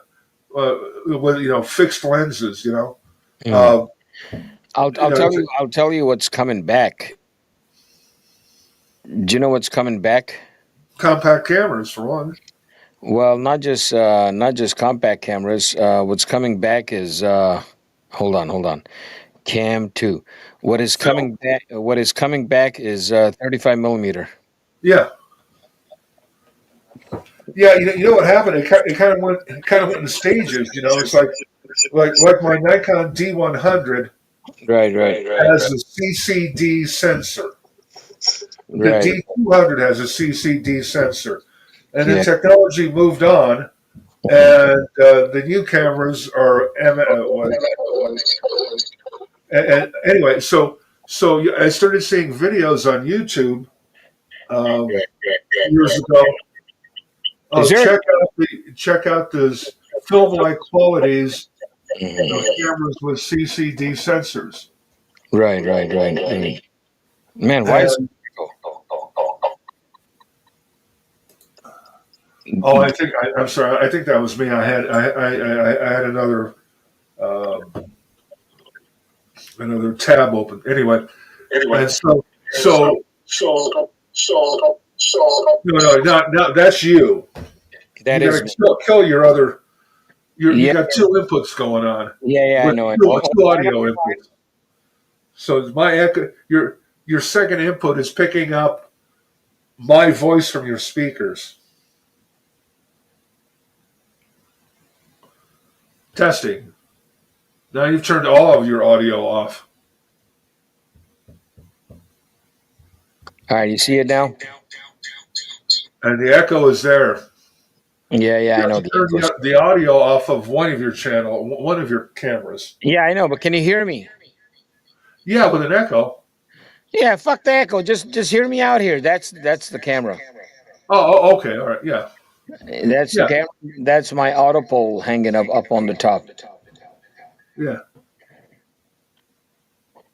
fixed lenses, Mm. I'll it's I'll tell you what's coming back. Do you know what's coming back? compact cameras for one. Well, not just compact cameras. What's coming back is hold on. Cam 2. Film. What is coming back is 35 millimeter. Yeah, yeah. You know what happened? It kind of went in stages. It's like my Nikon D100 Right. has a CCD sensor. The Right. D200 has a CCD sensor, and then Yeah. technology moved on, and the new cameras are and anyway. So I started seeing videos on YouTube years ago. Is Oh, there? check out this film-like qualities of Mhm. cameras with CCD sensors. Right. Man, why is And oh, I'm sorry. I think that was me. I had another tab open. Anyway, and so no, not that's you. You that got is to me? kill your other. You Yeah, got two inputs going on I with know it. two audio inputs. So my echo, your second input is picking up my voice from your speakers. Testing. Now you've turned all of your audio off. All right, you see it now? And the echo is there. Yeah, You I have know to the turn echoes. the audio off of one of your cameras. Yeah, I know, but can you hear me? Yeah, with an echo. Yeah, fuck the echo. Just hear me out here. That's the camera. Okay, all right, yeah, That's the yeah, camera. That's my auto pole hanging up on the top. yeah,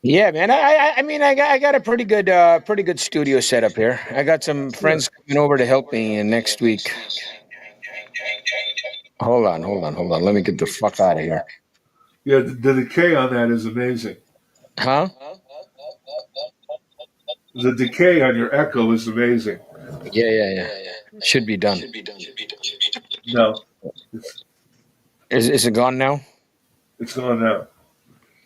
Yeah, man. I mean I got a pretty good studio setup here. I got some yeah, friends coming over to help me next week. Hold on. Let me get the fuck out of here. yeah. The decay on that is amazing. Huh? The decay on your echo is amazing. Yeah. Should be done. No, it's Is it gone now? it's going now.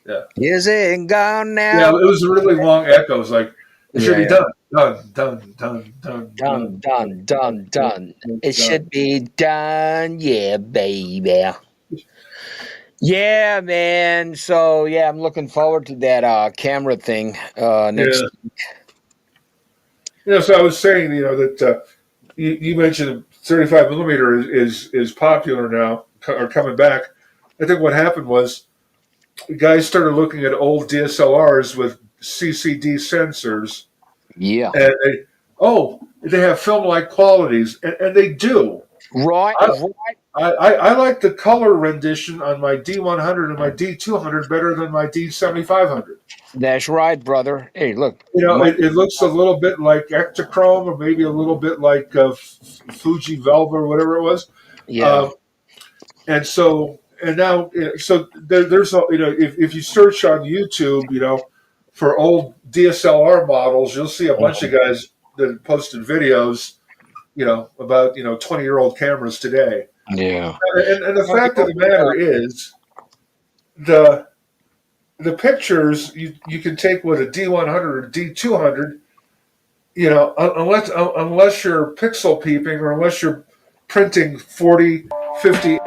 Yeah, Is it gone yeah. It now? was a really long echo. It was like it should be Yeah. done. Done. It Done. should be done. Yeah, baby. Yeah, man. So yeah, I'm looking forward to that camera thing next. Yeah. So I was saying, that you mentioned 35 millimeter is popular now or coming back. I think what happened was guys started looking at old DSLRs with CCD sensors, Yeah. and they have film-like qualities, and they do. Right. I, I like the color rendition on my D100 and my D200 better than my D7500. That's right, brother. Hey, look. It looks a little bit like Ektachrome or maybe a little bit like Fuji Velvet or whatever it was. Yeah. And now, there's if you search on YouTube, for old DSLR models, you'll see a bunch of guys that posted videos, about 20-year-old cameras today. Yeah. And the fact of the matter is, the pictures you can take with a D100 or D200, unless you're pixel peeping or unless you're printing 40, 50.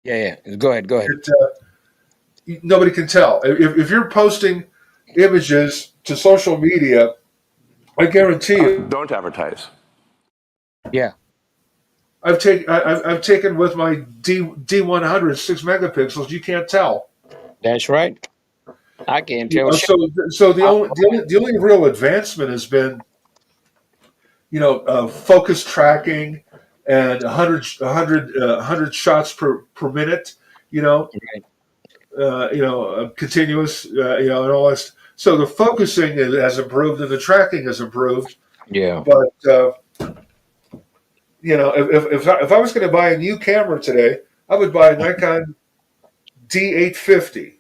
Yeah. Go ahead. Nobody can tell. If you're posting images to social media, I guarantee you, Don't advertise. Yeah. I've taken with my D100 6 megapixels. You can't tell. That's right. I can't tell shit. So the only real advancement has been focus tracking and 100 shots per minute. Right. continuous, and all that. So the focusing has improved and the tracking has improved. Yeah. But if I was going to buy a new camera today, I would buy a Nikon D850.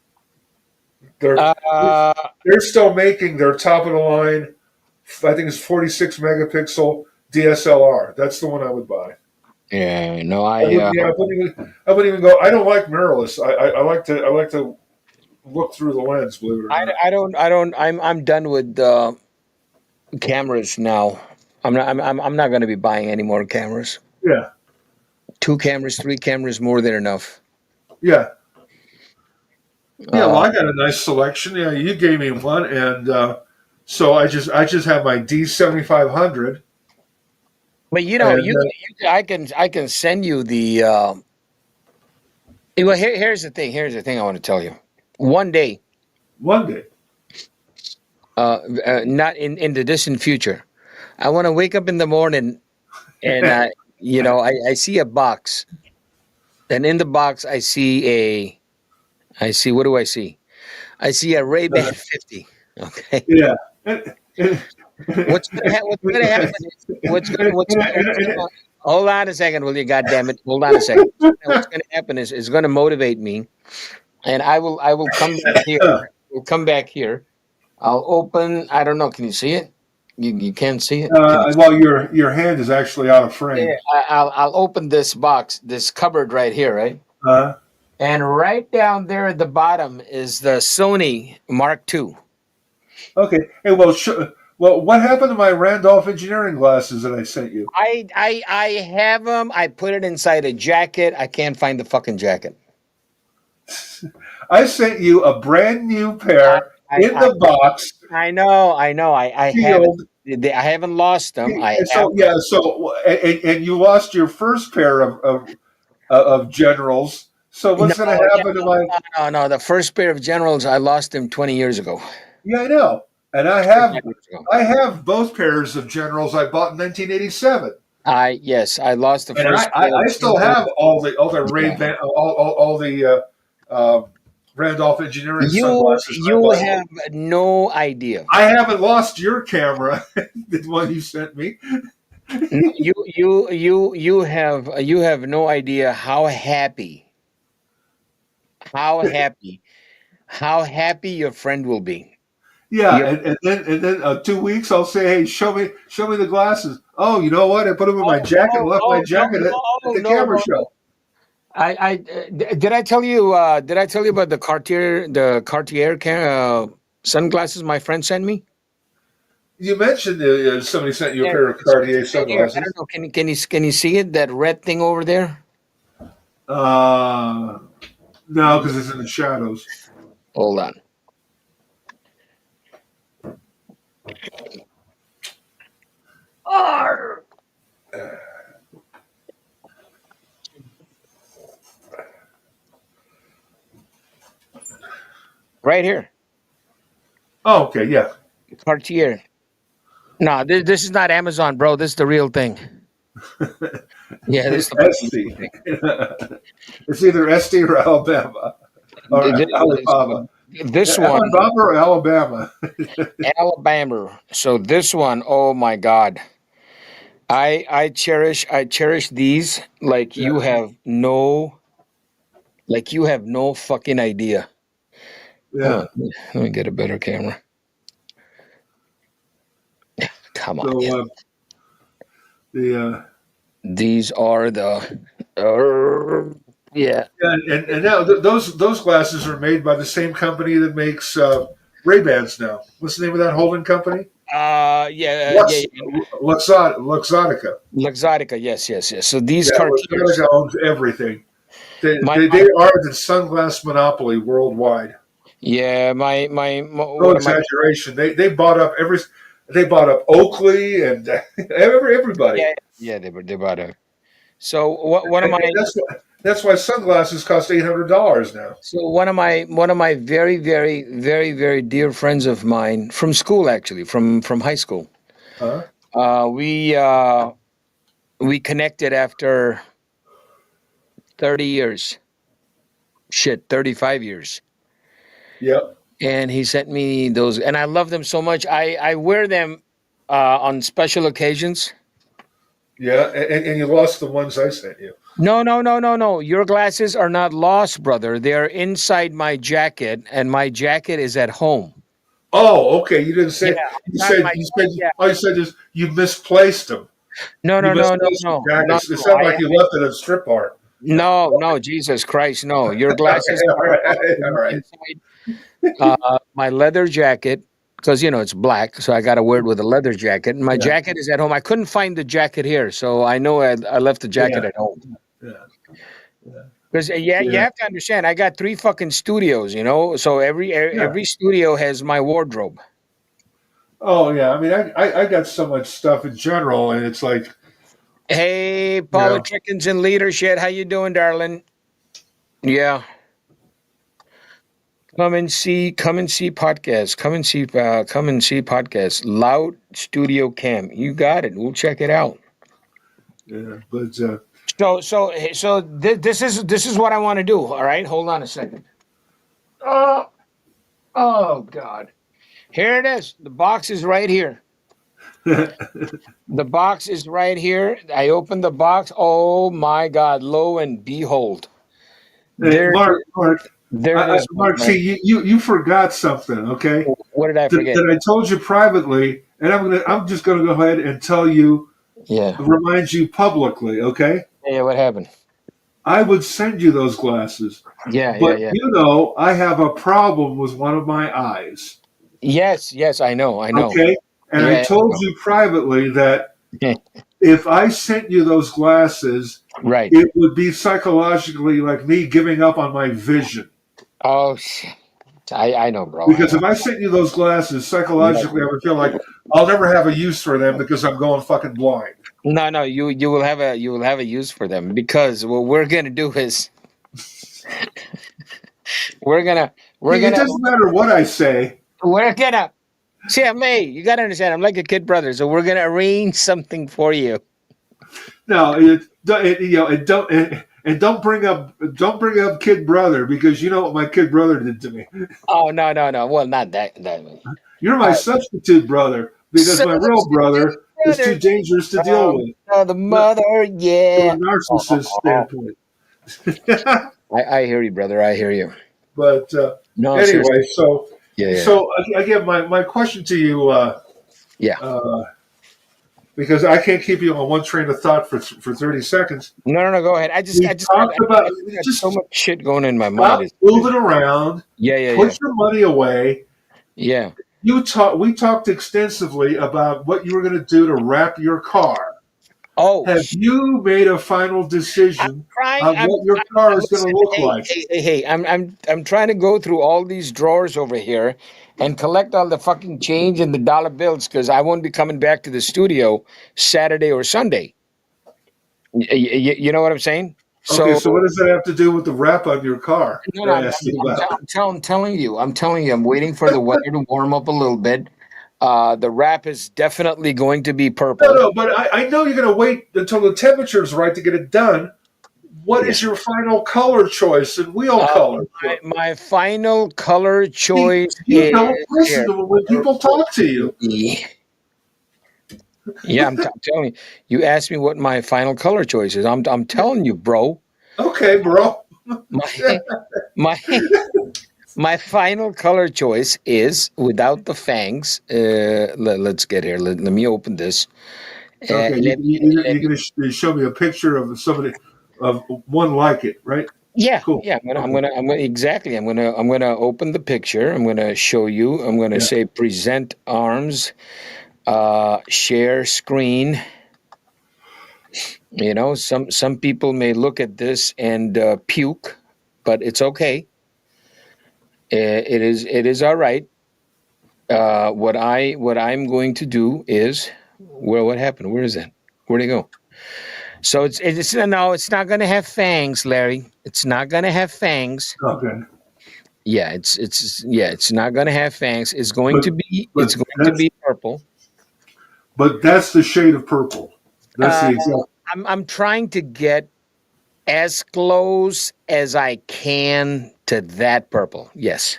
They're Uh, they're still making their top of the line. I think it's 46 megapixel DSLR. That's the one I would buy. yeah. No, I wouldn't, I wouldn't even go. I don't like mirrorless. I like to look through the lens. Believe it or not. I don't. I'm done with cameras now. I'm not going to be buying any more cameras. Yeah, 2 cameras, 3 cameras, more than enough. yeah, yeah. Well, Uh, I got a nice selection. Yeah, you gave me one, and so I just have my D7500, but and I can send you the. Well, here's the thing. Here's the thing I want to tell you. One day, one day, not in the distant future, I want to wake up in the morning and I see a box, and in the box I see what do I see? I see a Ray-Ban 50. Okay. yeah. And- What's gonna happen? Hold on a second, will you? God damn it! Hold on a second. What's gonna happen is it's gonna motivate me, and I will come back here. We'll come back here. I'll open. I don't know. Can you see it? You can't see it. well, your hand is actually out of Yeah, frame. I'll open this box, this cupboard right here, right? Uh, And right down there at the bottom is the Sony Mark II. okay. Hey, well, what happened to my Randolph engineering glasses that I sent you? I have them. I put it inside a jacket. I can't find the fucking jacket. I sent you a brand new I pair in I, the box, I know. I haven't. sealed. I haven't lost them. I And have. so yeah, and you lost your first pair of generals. So No, what's going to happen to my? no. The first pair of Generals, I lost them 20 years ago. Yeah, I know. And 25 years ago. I have both pairs of generals I bought in 1987. Yes, I lost the And first pair I of still Generals. have all the Yeah. Ray-Ban, all the Randolph engineering sunglasses I You bought. have no idea. I haven't lost your camera, the one you sent me. No, you have no idea how happy your friend will be. Yeah, Your and then 2 weeks I'll say, hey, show me the glasses. Oh, you know what? I put them in my jacket. I left my jacket at the camera show. Did I tell you about the Cartier sunglasses my friend sent me? You mentioned somebody sent you a Yeah, pair of it's Cartier right here. I sunglasses. don't know. Can you see it? That red thing over there? Uh, no, because it's in the shadows. Hold on. Right here. Oh, okay, yeah. Cartier. No, this is not Amazon, bro. This is the real thing. Yeah, this is the fucking ST. thing. It's either ST or Alabama or Alabama. This one, Alabama or Alabama. Alabama. So this one, oh my God. I cherish these like Yeah. you have no fucking idea. Yeah. Let me get a better camera. Come on. So the These are the yeah. and now those glasses are made by the same company that makes Ray-Bans now. What's the name of that holding company? Yeah. Luxottica. Luxottica, yes. So these Yeah, Cartiers. Luxottica owns everything. They, My, they, my they are the sunglass monopoly worldwide. yeah, No one of my exaggeration. They bought up they bought up Oakley and everybody. yeah, they bought a. So one of And my that's why sunglasses cost $800 now. one of my very very dear friends of mine from school, actually from high school. Huh? Uh, we uh, we connected after 30 years. shit, 35 years. Yep. And he sent me those, and I love them so much. I wear them on special occasions. Yeah. And you lost the ones I sent you. No. Your glasses are not lost, brother. They are inside my jacket, and my jacket is at home. Oh, okay. You didn't Yeah, say. You not said. my You said. yeah. All you said is you misplaced them. No, You no, no, no, misplaced the no, no, jackets. It no. sounded like you left it at a strip bar. No, Jesus Christ, no. Your glasses All are right. All right. inside my leather jacket because it's black, so I got to wear it with a leather jacket. And my Yeah. jacket is at home. I couldn't find the jacket here, so I know I left the jacket Yeah. at home. Yeah. Yeah. Because you Yeah. have to understand, I got 3 fucking studios, so every Yeah. every studio has my wardrobe. Oh yeah. I mean, I got so much stuff in general, and it's like, Hey, you know, politicians and leadership, how you doing, darling? Yeah, come and see podcast. Come and see podcast. Loud Studio Cam. You got it. We'll check it out. yeah. But This is what I want to do. All right, hold on a second. Oh, oh God. Here it is. The box is right here. The box is right here. I opened the box. Oh my God! Lo and behold, hey, there, there it is. Mark, see, you forgot something. Okay, What did I forget? that I told you privately, and I'm just gonna go ahead and tell you, Yeah. remind you publicly. Okay, Yeah. What happened? I would send you those glasses, Yeah. but Yeah. I have a problem with one of my eyes. Yes. I know. Okay, and I Yeah. told you privately that Yeah. if I sent you those glasses, Right. it would be psychologically like me giving up on my vision. Oh shit. I know, bro. Because if I sent you those glasses, psychologically, I would feel like I'll never have a use for them because I'm going fucking blind. No. You will have a use for them because what we're gonna do is we're gonna It doesn't matter what I say. see. You gotta understand. I'm like a kid brother, so we're gonna arrange something for you. No, and don't bring up kid brother because you know what my kid brother did to me. Oh no. Well, not that way. You're my substitute brother because my real brother is too Brother. dangerous to deal with Oh, the mother, from yeah. a narcissist standpoint. I hear you, brother. I hear you. But No, seriously. anyway, Yeah. so again, my question to you. Yeah. Because I can't keep you on one train of thought for 30 seconds. No. Go ahead. I We talked about got just so much shit going in my stop mind. moving around, Yeah. put your money away. Yeah. We talked extensively about what you were going to do to wrap your car. Oh, Have you made a final decision on what your car is going to look like? Hey. I'm trying to go through all these drawers over here and collect all the fucking change and the dollar bills because I won't be coming back to the studio Saturday or Sunday. You know what I'm saying? Okay, so what does that have to do with the wrap on your car? No, I'm telling you. I'm waiting for the weather to warm up a little bit. The wrap is definitely going to be purple. No, but I know you're going to wait until the temperature is right to get it done. What is your final color choice and wheel color? My final color choice You is don't listen to when people talk to you. Yeah, I'm telling you. You asked me what my final color choice is. I'm telling you, bro. Okay, bro. My final color choice is without the fangs. Let's get here. Let me open this. Okay, you're going to show me a picture of somebody of one like it, right? Yeah, Cool. yeah. I'm gonna exactly. I'm gonna open the picture. I'm gonna show you. I'm gonna say present arms, share screen. Some people may look at this and puke, but it's okay. It is all right. What I'm going to do is what happened? Where is that? Where'd it go? So it's not going to have fangs, Larry. It's not going to have fangs. Okay. Yeah, it's not going to have fangs. It's going to be purple. But that's the shade of purple. That's the exact. I'm trying to get As close as I can to that purple. Yes.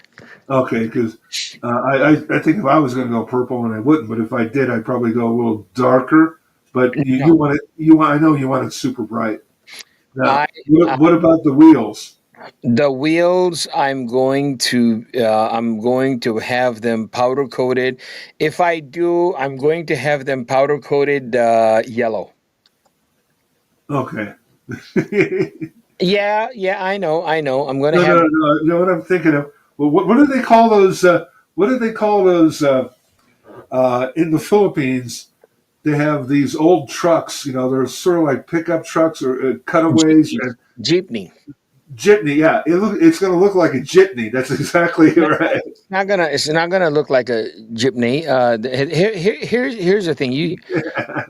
Okay, because I think if I was going to go purple, and I wouldn't, but if I did, I'd probably go a little darker. But you No. want it, you want, I know you want it super bright. Now, I what about the wheels? The wheels, I'm going to have them powder coated. If I do, I'm going to have them powder coated yellow. Okay. Yeah, yeah, I know. I'm going to No, no, have. no. You know what I'm thinking of? Well, what do they call those? What do they call those in the Philippines? They have these old trucks. You know, they're sort of like pickup trucks or cutaways Jeepney. and Jeepney. jitney. Yeah, it's going to look like a jitney. That's exactly No, right. it's not gonna look like a jeepney. Here's the thing.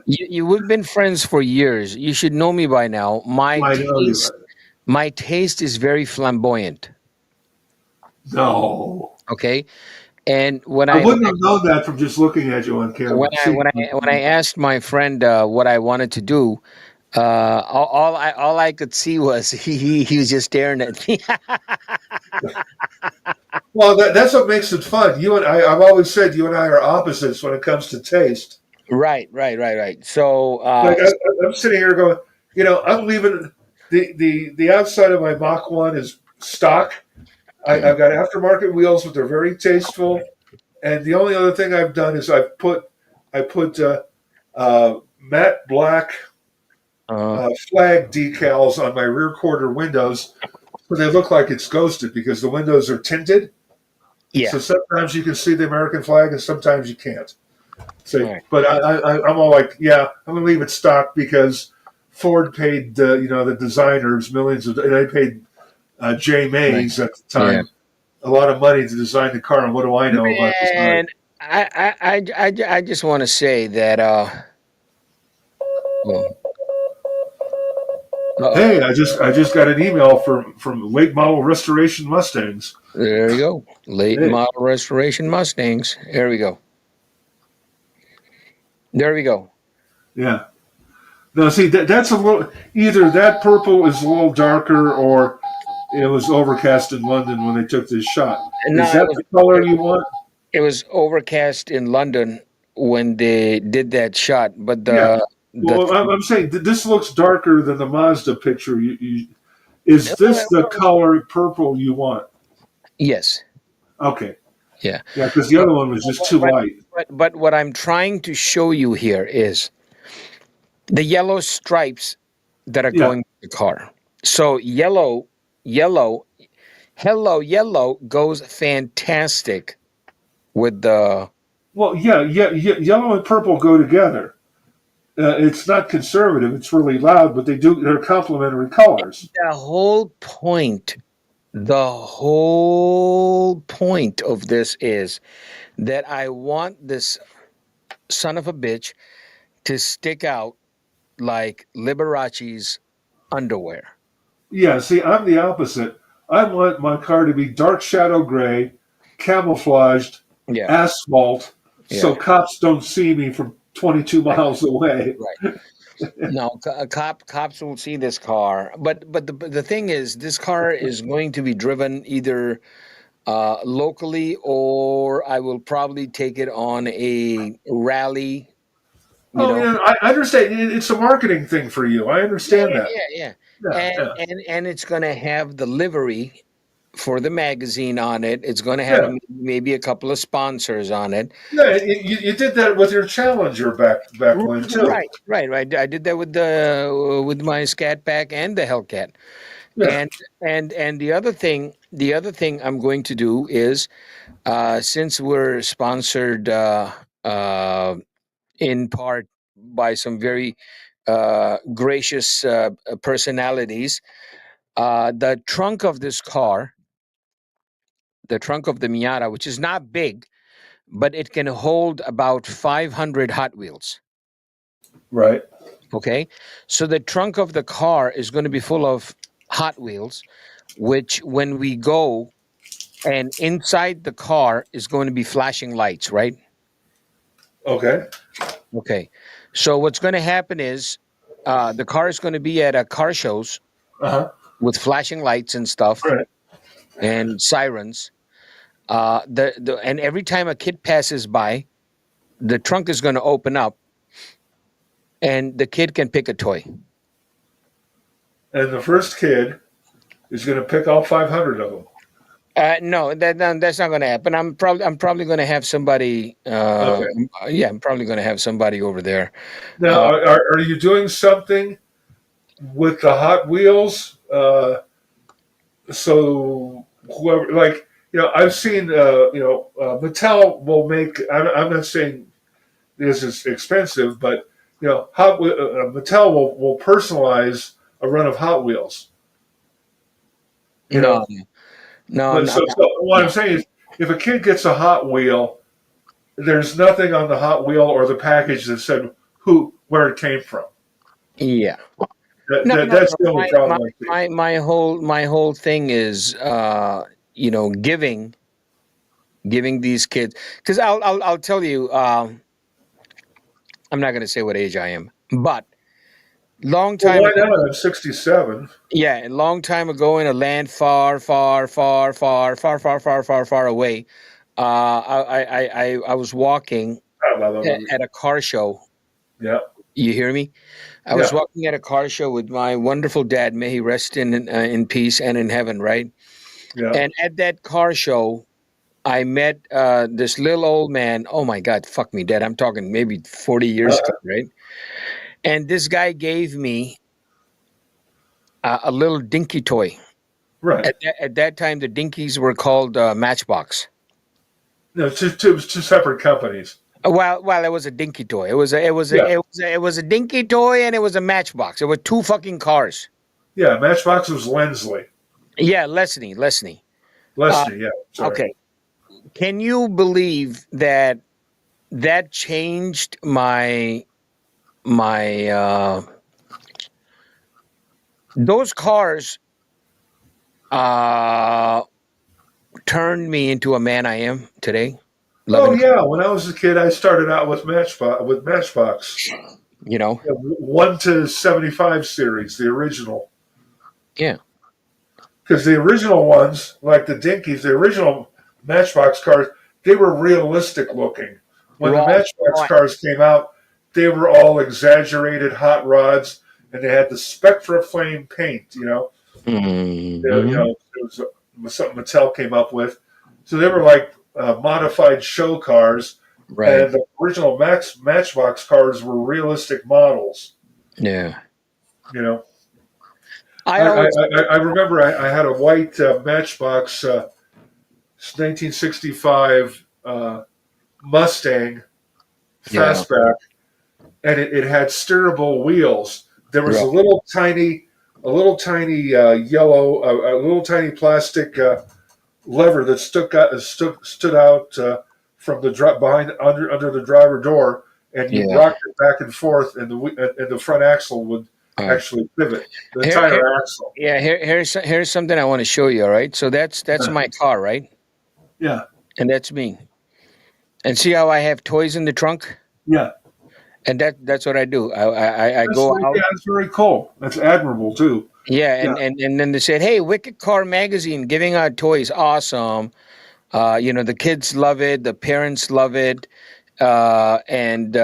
We've been friends for years. You should know me by now. I know you. My taste is very flamboyant. No, Okay, and I wouldn't have known that from just looking at you on camera. See, when I asked my friend what I wanted to do, all I could see was he was just staring at me. well, that's what makes it fun. You and I've always said you and I are opposites when it comes to taste. Right. So Like I'm sitting here going, I'm leaving the outside of my Mach 1 is stock. I've got aftermarket wheels, but they're very tasteful. And the only other thing I've done is I put matte black flag decals on my rear quarter windows, so they look like it's ghosted because the windows are tinted. yeah, So sometimes you can see the American flag, and sometimes you can't. all So, right, but I'm all like, yeah, I'm gonna leave it stock because Ford paid the designers millions of, and they paid J. right, Mays at the yeah. time a lot of money to design the car. And what do I know about design? Man, I just want to say that well, uh-oh, Hey, I just got an email from late model restoration Mustangs. there you go. Late Hey, model restoration Mustangs. There we go. There we go. yeah. No, see that's a little either that purple is a little darker or it was overcast in London when they took this shot. No, Is that the color you want? it was overcast in London when they did that shot, but Yeah. the Well, I'm saying this looks darker than the Mazda picture. Is this the color purple you want? yes, Okay. yeah. Yeah, because the other one was just too But, light. but what I'm trying to show you here is the yellow stripes that are Yeah. going to the car. So yellow, hello, yellow goes fantastic with the Well, yeah. Yellow and purple go together. It's not conservative. It's really loud, but they're complementary colors. the whole point. The whole point of this is that I want this son of a bitch to stick out like Liberace's underwear. Yeah, see, I'm the opposite. I want my car to be dark shadow gray, camouflaged, Yeah, asphalt, yeah, so cops don't see me from 22 right, miles away. right. No, cops will see this car, but the thing is, this car is going to be driven either locally or I will probably take it on a rally. You Oh, know, yeah, I understand. It's a marketing thing for you. I yeah, understand that. yeah. Yeah, yeah, And it's going to have the livery for the magazine on it. It's going to have yeah. maybe a couple of sponsors on it. Yeah, you did that with your Challenger back when too. Right. I did that with the with my Scat Pack and the Hellcat. Yeah. And and the other thing I'm going to do is since we're sponsored in part by some very gracious personalities, the trunk of this car, the trunk of the Miata, which is not big, but it can hold about 500 Hot Wheels. Right. Okay. So the trunk of the car is going to be full of Hot Wheels, which when we go and inside the car is going to be flashing lights, right? Okay. Okay. So what's going to happen is the car is going to be at a car shows with flashing lights and stuff Right. and sirens. And every time a kid passes by, the trunk is going to open up, and the kid can pick a toy. And the first kid is going to pick all 500 of them. No, that's not going to happen. I'm probably going to have somebody. Okay. Yeah, I'm probably going to have somebody over there. Now, are you doing something with the Hot Wheels? So whoever, like, I've seen, Mattel will make. I'm not saying this is expensive, but Mattel will personalize a run of Hot Wheels. You No, know, no, but no, so what I'm saying is, if a kid gets a Hot Wheel, there's nothing on the Hot Wheel or the package that said where it came from. yeah. No, no, That's no. the only problem I see. My whole thing is, giving these kids, because I'll tell you, I'm not going to say what age I am, but long Well, time why ago, not? I'm 67. yeah, a long time ago in a land far, far, far, far, far, far, far, far, far away, I was walking I love that movie. at a car show. Yeah, You hear me? I was yeah, walking at a car show with my wonderful dad. May he rest in peace and in heaven, right? yeah. And at that car show, I met this little old man. Oh my God, fuck me, Dad. I'm talking maybe 40 years ago, right? And this guy gave me a little dinky toy. Right. At that time, the dinkies were called Matchbox. No, two separate companies. Well, it was a dinky toy. Yeah, It was a dinky toy, and it was a Matchbox. It were two fucking cars. yeah. Matchbox was Lensley. Yeah, Lesney. Uh, Lesney, yeah. Sorry. okay. Can you believe that changed my those cars uh turned me into a man I am today, Oh loving, yeah, when I was a kid, I started out with Matchbox. you know. Yeah, 1 to 75 series, the original. Yeah. Because the original ones, like the Dinkies, the original Matchbox cars, they were realistic looking. When the Right. Matchbox Right. cars came out, they were all exaggerated hot rods, and they had the Spectra Flame paint. Hmm. It was something Mattel came up with. So they were like modified show cars, Right. and the original Matchbox cars were realistic models. Yeah. You know, I always. I remember I had a white Matchbox 1965 Mustang Yeah. fastback, and it had steerable wheels. There was Right. a little tiny yellow, a little tiny plastic lever that stood out from the behind under the driver door, and you Yeah. rocked it back and forth, and the front axle would All right. actually pivot the Here, entire here, axle. yeah. Here's something I want to show you. All right. So that's Yeah, my car, right? yeah, And that's me. And see how I have toys in the trunk? yeah. And that's what I do. I That's go out. that's very cool. That's admirable too. Yeah, Yeah. and then they said, "Hey, Wicked Car Magazine giving out toys, awesome." The kids love it, the parents love it, and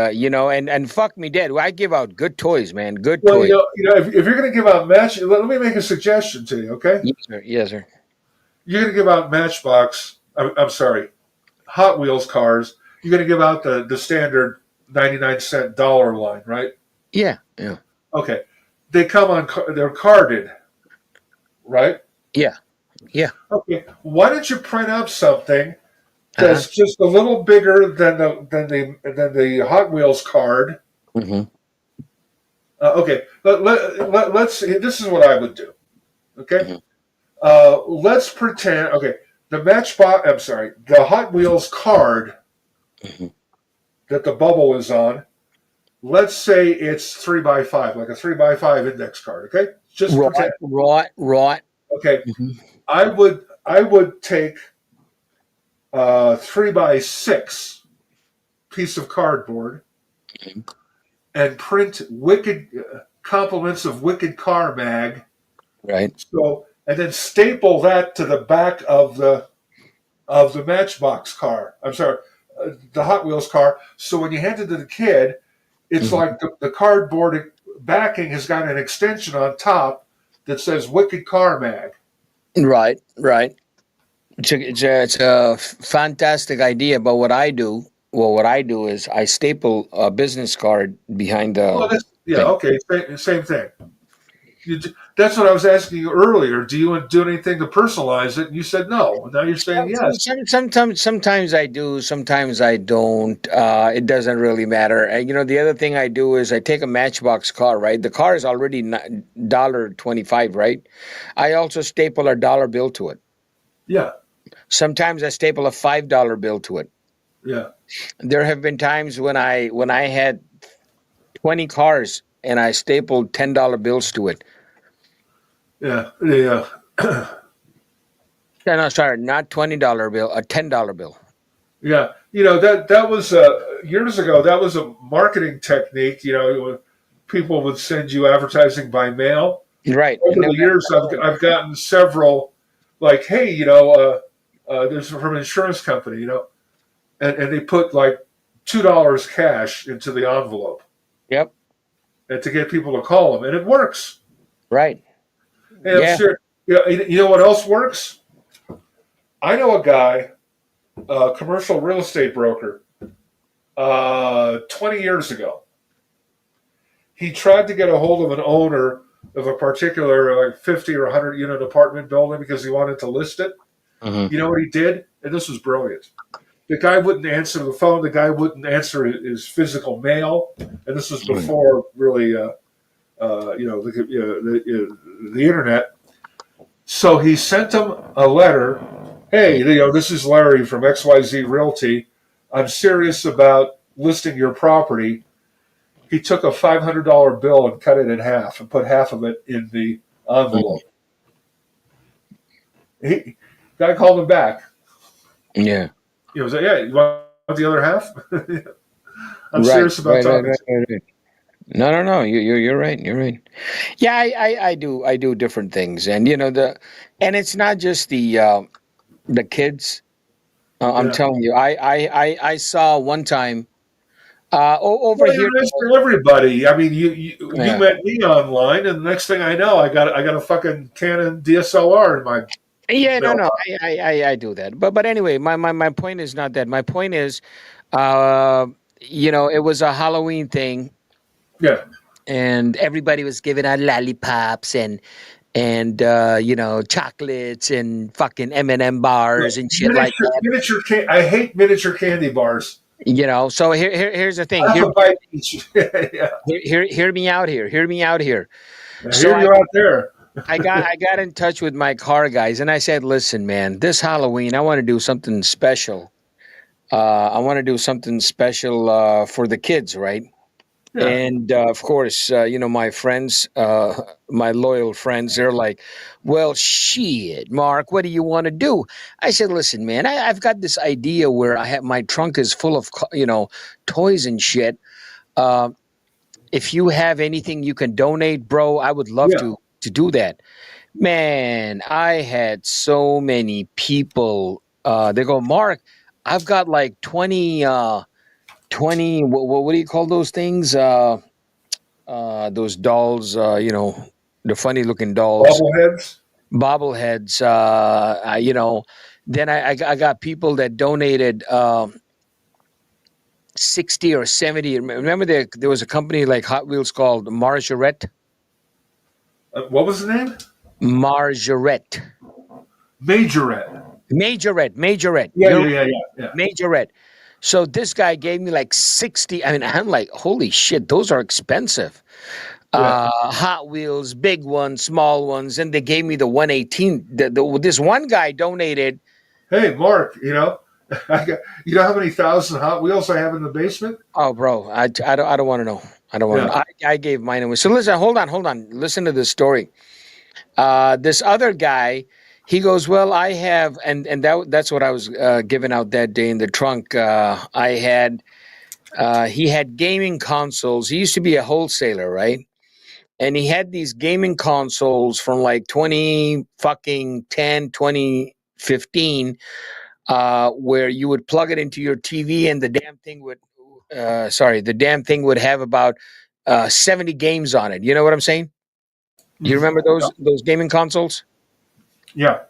fuck me dead. I give out good toys, man, good Well, toys. if you're going to give out let me make a suggestion to you. Okay, Yes, sir. Yes, sir. you're going to give out Matchbox. I'm sorry, Hot Wheels cars. You're going to give out the standard 99 cent dollar line, right? Yeah, yeah, Okay, they come on. They're carded, right? yeah, yeah. Okay, why don't you print up something Uh-huh. that's just a little bigger than the Hot Wheels card? Hmm. Okay, let's. This is what I would do. Okay, Hmm. let's pretend. Okay, the Matchbox. I'm sorry, the Hot Wheels card Hmm. that the bubble is on. Let's say it's 3x5, like a 3x5 index card. Okay, just Right, pretend. right. Okay, Hmm. I would take 3x6 piece of cardboard and print wicked compliments of Wicked Car Mag Right. So, and then staple that to the back of the Matchbox car. I'm sorry, the Hot Wheels car. So when you hand it to the kid, it's Mhm. like the cardboard backing has got an extension on top that says "Wicked Car Mag." Right. Right. It's a fantastic idea. But what I do is I staple a business card behind Well, the that's, yeah, thing. okay, same thing. That's what I was asking you earlier. Do you do anything to personalize it? And you said no. Now you're saying yes. Sometimes I do, sometimes I don't. It doesn't really matter. The other thing I do is I take a Matchbox car, right? The car is already $1.25, right? I also staple a dollar bill to it. Yeah, Sometimes I staple a $5 bill to it. yeah, There have been times when I had 20 cars and I stapled $10 bills to it. yeah, yeah. No, sorry, not $20 bill, a $10 bill. Yeah, that was years ago. That was a marketing technique. When people would send you advertising by mail. Right. Over And then the years, I've gotten several, like, hey, there's from an insurance company, and they put like $2 cash into the envelope, yep, and to get people to call them, and it works. right. And I'm Yeah. sure. Yeah, you know what else works? I know a guy, a commercial real estate broker, 20 years ago. He tried to get a hold of an owner of a particular like 50 or 100 unit apartment building because he wanted to list it. Mhm. You know what he did? And this was brilliant. The guy wouldn't answer the phone. The guy wouldn't answer his physical mail. And this was before really, the internet. So he sent him a letter. Hey, this is Larry from XYZ Realty. I'm serious about listing your property. He took a $500 bill and cut it in half and put half of it in the envelope. He guy called him back. Yeah. He was like, "Yeah, you want the other half?" I'm Right. serious about talking. Right. No. You're right. You're right. Yeah, I do different things, and and it's not just the kids. I'm Yeah. telling you, I saw one time over Well, here. nice for everybody. I mean, you Yeah. met me online, and the next thing I know, I got a fucking Canon DSLR in my Yeah, no, mailbox. I do that, but anyway, my point is not that. My point is, it was a Halloween thing, Yeah. and everybody was giving out lollipops and chocolates and fucking M&M bars and shit like that. I hate miniature candy bars. So here's the thing. Half a bite each. Yeah. Hear me out here. Hear me out here. I So hear you out there. I got in touch with my car guys and I said, listen, man, this Halloween I want to do something special. I want to do something special for the kids, right? Yeah. And of course, my friends, my loyal friends, they're like, well, shit, Mark, what do you want to do? I said, listen, man, I've got this idea where I have my trunk is full of, toys and shit. Uh, if you have anything you can donate, bro, I would love Yeah. to do that. Man, I had so many people. They go, Mark, I've got like 20, what do you call those things? Those dolls, the funny looking dolls, Bobbleheads. bobbleheads. Then I got people that donated 60 or 70. Remember there was a company like Hot Wheels called Margarette? What was the name? Margarette. Majorette. Majorette. Yeah, You're yeah, yeah, yeah, yeah. Majorette. So this guy gave me like 60. I mean, I'm like, holy shit, those are expensive. Yeah. Hot Wheels, big ones, small ones, and they gave me the 118. This one guy donated. Hey, Mark. I got. You know how many thousand Hot Wheels I have in the basement? Oh, bro, I don't want to know. I don't want to Yeah. know. I gave mine away. So listen, hold on. Listen to this story. This other guy, he goes, well, I have, and that's what I was giving out that day in the trunk. He had gaming consoles. He used to be a wholesaler, right? and he had these gaming consoles from like 2015, where you would plug it into your TV and the damn thing would, the damn thing would have about 70 games on it. You know what I'm saying? You Mhm. remember those gaming consoles? Yeah.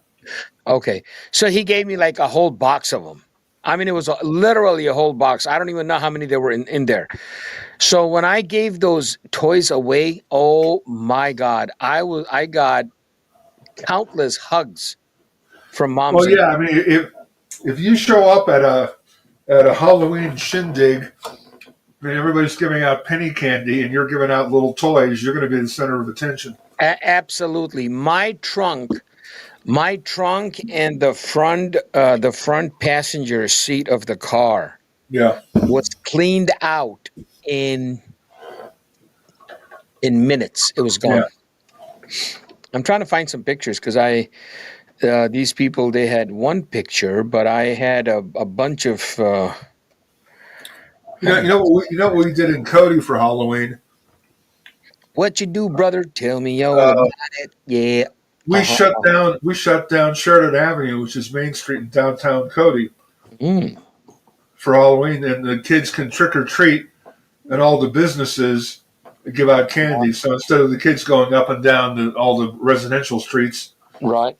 Okay, so he gave me like a whole box of them. I mean, it was literally a whole box. I don't even know how many there were in there. So when I gave those toys away, oh my God, I got countless hugs from moms Well, and yeah. I mean, if you show up at a Halloween shindig and everybody's giving out penny candy and you're giving out little toys, you're going to be the center of attention. absolutely. My trunk and the front passenger seat of the car Yeah. was cleaned out in minutes. It was Yeah. gone. I'm trying to find some pictures because these people, they had one picture, but I had a bunch of. You know what we did in Cody for Halloween? What you do, brother? Tell me all Uh, about it. Yeah. we Uh-huh. shut down Sheridan Avenue, which is Main Street in downtown Cody, Mm, for Halloween, and the kids can trick or treat, and all the businesses give out candy. So instead of the kids going up and down all the residential streets, right.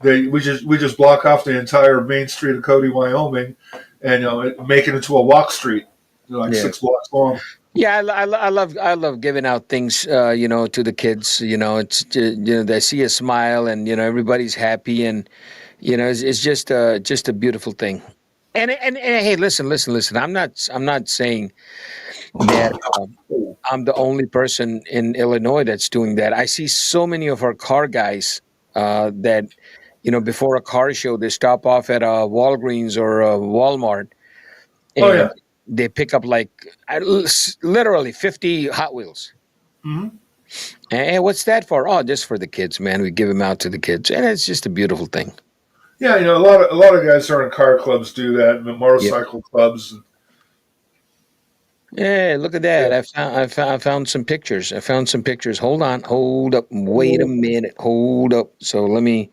we just block off the entire Main Street of Cody, Wyoming, and make it into a walk street, like Yeah. 6 blocks long. Yeah, I love giving out things, to the kids. It's they see a smile, and everybody's happy, and it's just a beautiful thing. And hey, listen. I'm not saying that I'm the only person in Illinois that's doing that. I see so many of our car guys that before a car show they stop off at a Walgreens or a Walmart Oh yeah. and they pick up like literally 50 Hot Wheels. Hmm. And what's that for? Oh, just for the kids, man. We give them out to the kids, and it's just a beautiful thing. Yeah, a lot of guys who are in car clubs do that, and the Yeah. motorcycle clubs. And, Yeah, look at yeah. that. I found some pictures. I found some pictures. Hold up, wait a minute, hold up. So let me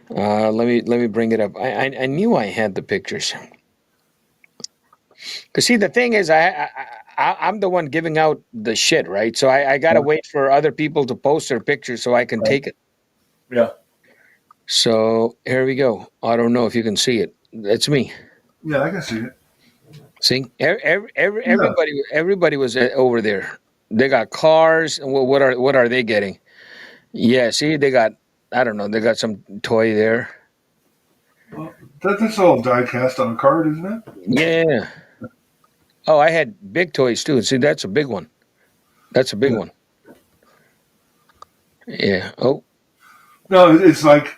bring it up. I knew I had the pictures. Cause see, the thing is, I'm the one giving out the shit, right? So I gotta wait for other people to post their pictures so I can take it. Yeah. So here we go. I don't know if you can see it. That's me. Yeah, I can see it. See, Yeah. everybody was over there. They got cars, and what are they getting? Yeah, see, they got, I don't know, they got some toy there. Well, that's all die cast on a card, isn't it? Yeah. Oh, I had big toys too. See, that's a big one. That's a big Yeah. one. Yeah. Oh, No, it's like,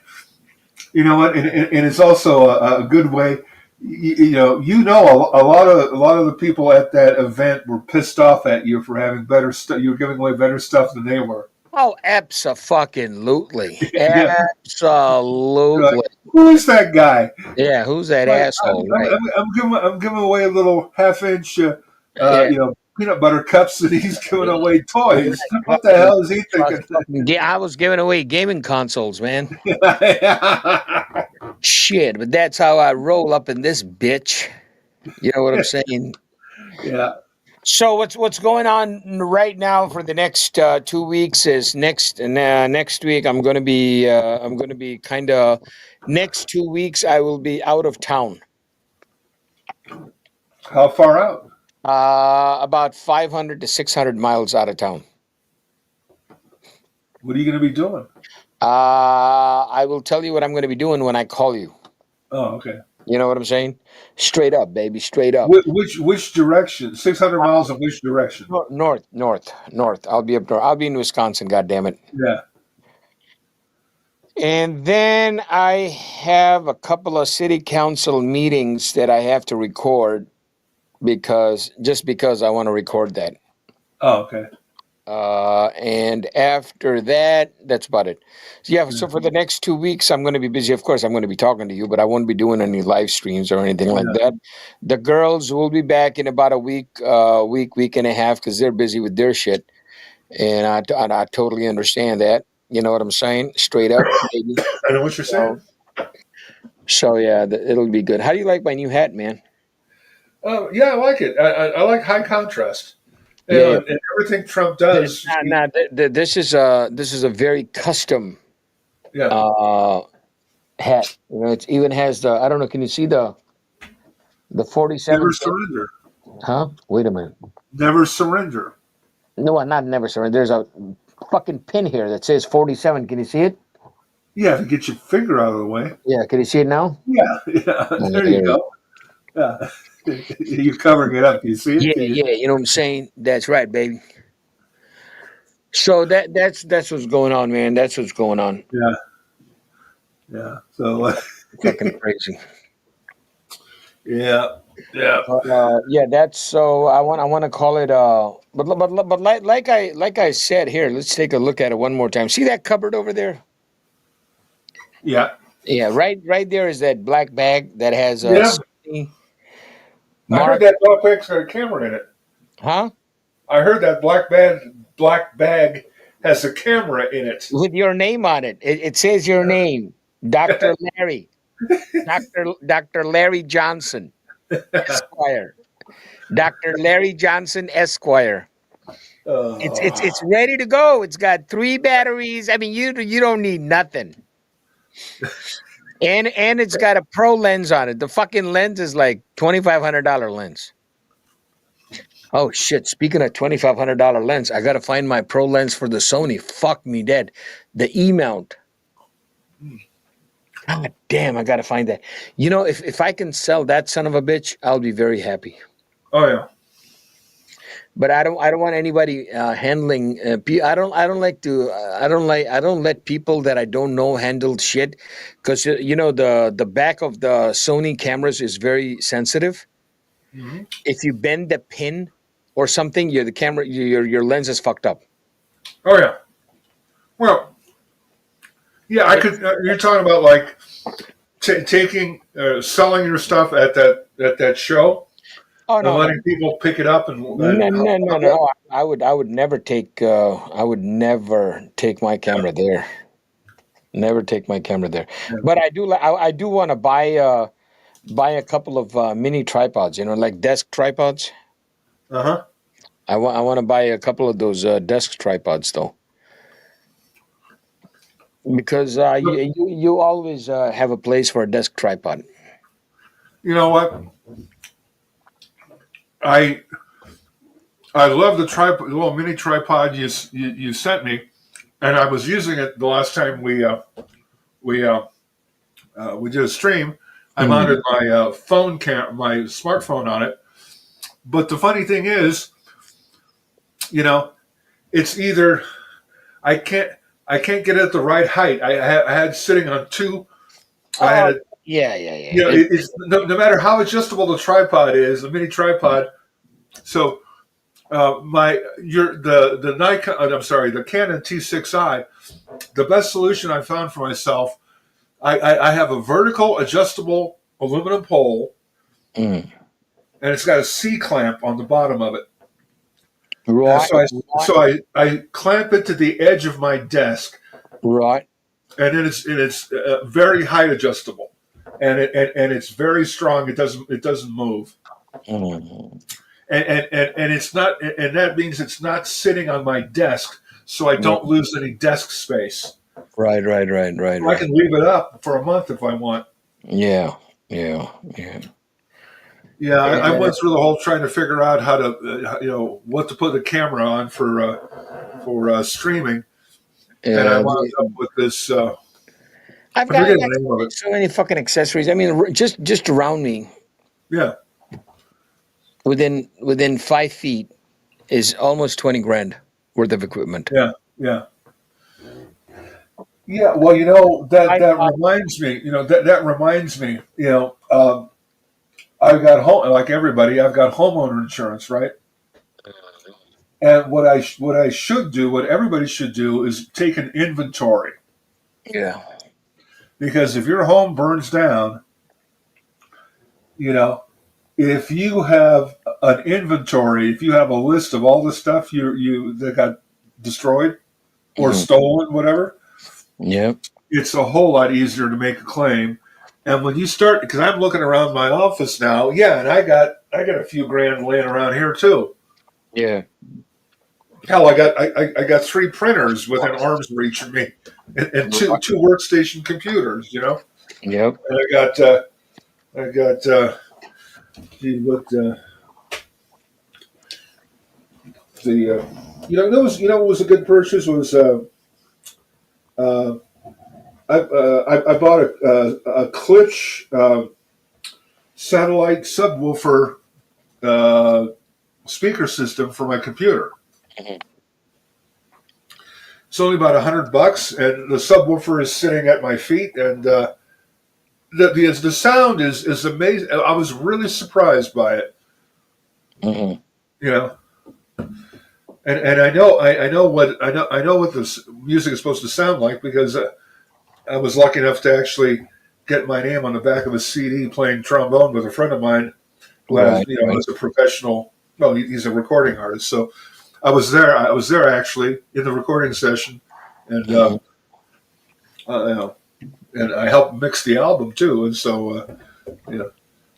you know what, and it's also a good way. A lot of the people at that event were pissed off at you for having better stuff. You were giving away better stuff than they were. oh, abso-fucking-lutely. Yeah. You're like, Absolutely. who is that guy? Yeah, who's that Like, asshole? Right. I'm giving away a little half-inch, Yeah. peanut butter cups, and he's giving away Right. toys. What the hell is he thinking? I was giving away gaming consoles, man. Shit, but that's how I roll up in this bitch. You know what I'm saying? Yeah. So what's going on right now for the next 2 weeks is next week I'm gonna be kind of next 2 weeks I will be out of town. How far out? About 500 to 600 miles out of town. What are you going to be doing? I will tell you what I'm going to be doing when I call you. Oh, okay. You know what I'm saying? Straight up, baby, straight up. Which direction? 600 miles in which direction? North. I'll be up north. I'll be in Wisconsin. God damn it. Yeah. And then I have a couple of city council meetings that I have to record because I want to record that. Oh, okay. And after that, that's about it. Yeah. So for the next 2 weeks, I'm going to be busy. Of course, I'm going to be talking to you, but I won't be doing any live streams or anything like Yeah. that. The girls will be back in about a week and a half because they're busy with their shit. and I totally understand that. You know what I'm saying? Straight up, baby. I know what you're saying. So, so yeah, it'll be good. How do you like my new hat, man? Yeah, I like it. I like high contrast. You Yeah, know, yeah. and everything Trump does. This is a very custom Yeah, uh hat. You know, it even has the, I don't know. Can you see the 47 never pin? surrender. Huh? Wait a minute. Never surrender. No, not never surrender. There's a fucking pin here that says 47. Can you see it? Yeah, to get your finger out of the way. Yeah. Can you see it now? Yeah, yeah. Yeah, There you go. Yeah, you're covering it up. You see it? yeah, Can you? yeah. You know what I'm saying? That's right, baby. So that's what's going on, man. That's what's going on. Yeah, yeah. So, Fucking crazy. yeah, yeah, Yeah, that's so. I want to call it. But like I said here, let's take a look at it one more time. See that cupboard over there? yeah, Yeah, right there is that black bag that has a yeah. Sony I heard mark. that Blackback's got a camera in it. Huh? I heard that black bag has a camera in it. With your name on it. It says your name, Doctor Larry, Doctor Larry Johnson, Esquire, Doctor Larry Johnson, Esquire. It's Oh, ready to go. It's got 3 batteries. I mean, you don't need nothing. And it's got a pro lens on it. The fucking lens is like $2,500 lens. Oh shit! Speaking of $2,500 lens, I gotta find my pro lens for the Sony. Fuck me dead. The E mount. God damn! I gotta find that. You know, if I can sell that son of a bitch, I'll be very happy. oh yeah. But I don't want anybody handling. I don't like to. I don't let people that I don't know handle shit, because you know the back of the Sony cameras is very sensitive. Hmm. If you bend the pin or something, the camera, your lens is fucked up. Oh yeah. Well, yeah. I could. You're talking about like taking, selling your stuff at that show Oh and no no letting people pick it up no and no no no! I would never take. I would never take my camera there. Never take my camera there. But I do. I do want to buy a couple of mini tripods. You know, like desk tripods. uh huh. I want to buy a couple of those desk tripods though, because you always have a place for a desk tripod. You know what? I I love the little mini tripod you sent me, and I was using it the last time we we did a stream. I Mm. mounted my my smartphone on it. But the funny thing is, you know, it's either I can't I can't get it at the right height. I had sitting on two. I had Oh it. yeah yeah yeah. You know, it's no matter how adjustable the tripod is, the mini tripod. So my your the Nikon. I'm sorry, the Canon T6i. The best solution I found for myself. I have a vertical adjustable aluminum pole, Mm. and it's got a C clamp on the bottom of it. And Right right I clamp it to the edge of my desk, right. and then it's very height adjustable, and it's very strong. It doesn't move, Mm. and it's not, and that means it's not sitting on my desk, so I don't lose any desk space. Right right right right I right. can leave it up for a month if I want. Yeah yeah yeah. Yeah, I And, went through the whole trying to figure out how to, what to put the camera on for streaming, and I uh, wound up with this. I've I got, I forget got the name of it. so many fucking accessories. I mean, just around me, Yeah, within 5 feet, is almost 20 grand worth of equipment. yeah, yeah, yeah. Well, I that reminds me. That reminds me. I've got home like everybody. I've got homeowner insurance, right? And what I should do, what everybody should do, is take an inventory, yeah. because if your home burns down, you know, if you have an inventory, if you have a list of all the stuff you that got destroyed or Mhm. stolen, whatever, Yep. it's a whole lot easier to make a claim. And when you start, because I'm looking around my office now, yeah, and I got a few grand laying around here too. Yeah. Hell, I got 3 printers within arm's reach of me, and two workstation computers. Yep. And I got gee, what the what was a good purchase was uh, I bought a Klipsch satellite subwoofer uh, speaker system for my computer. Mhm. It's only about $100, and the subwoofer is sitting at my feet, and the sound is amazing. I was really surprised by it. Mhm. You know, and I know what this music is supposed to sound like because I was lucky enough to actually get my name on the back of a CD playing trombone with a friend of mine who has, Right. Right. is a professional. Well, he's a recording artist, so I was there. I was there actually in the recording session, and Mhm. and I helped mix the album too. And so,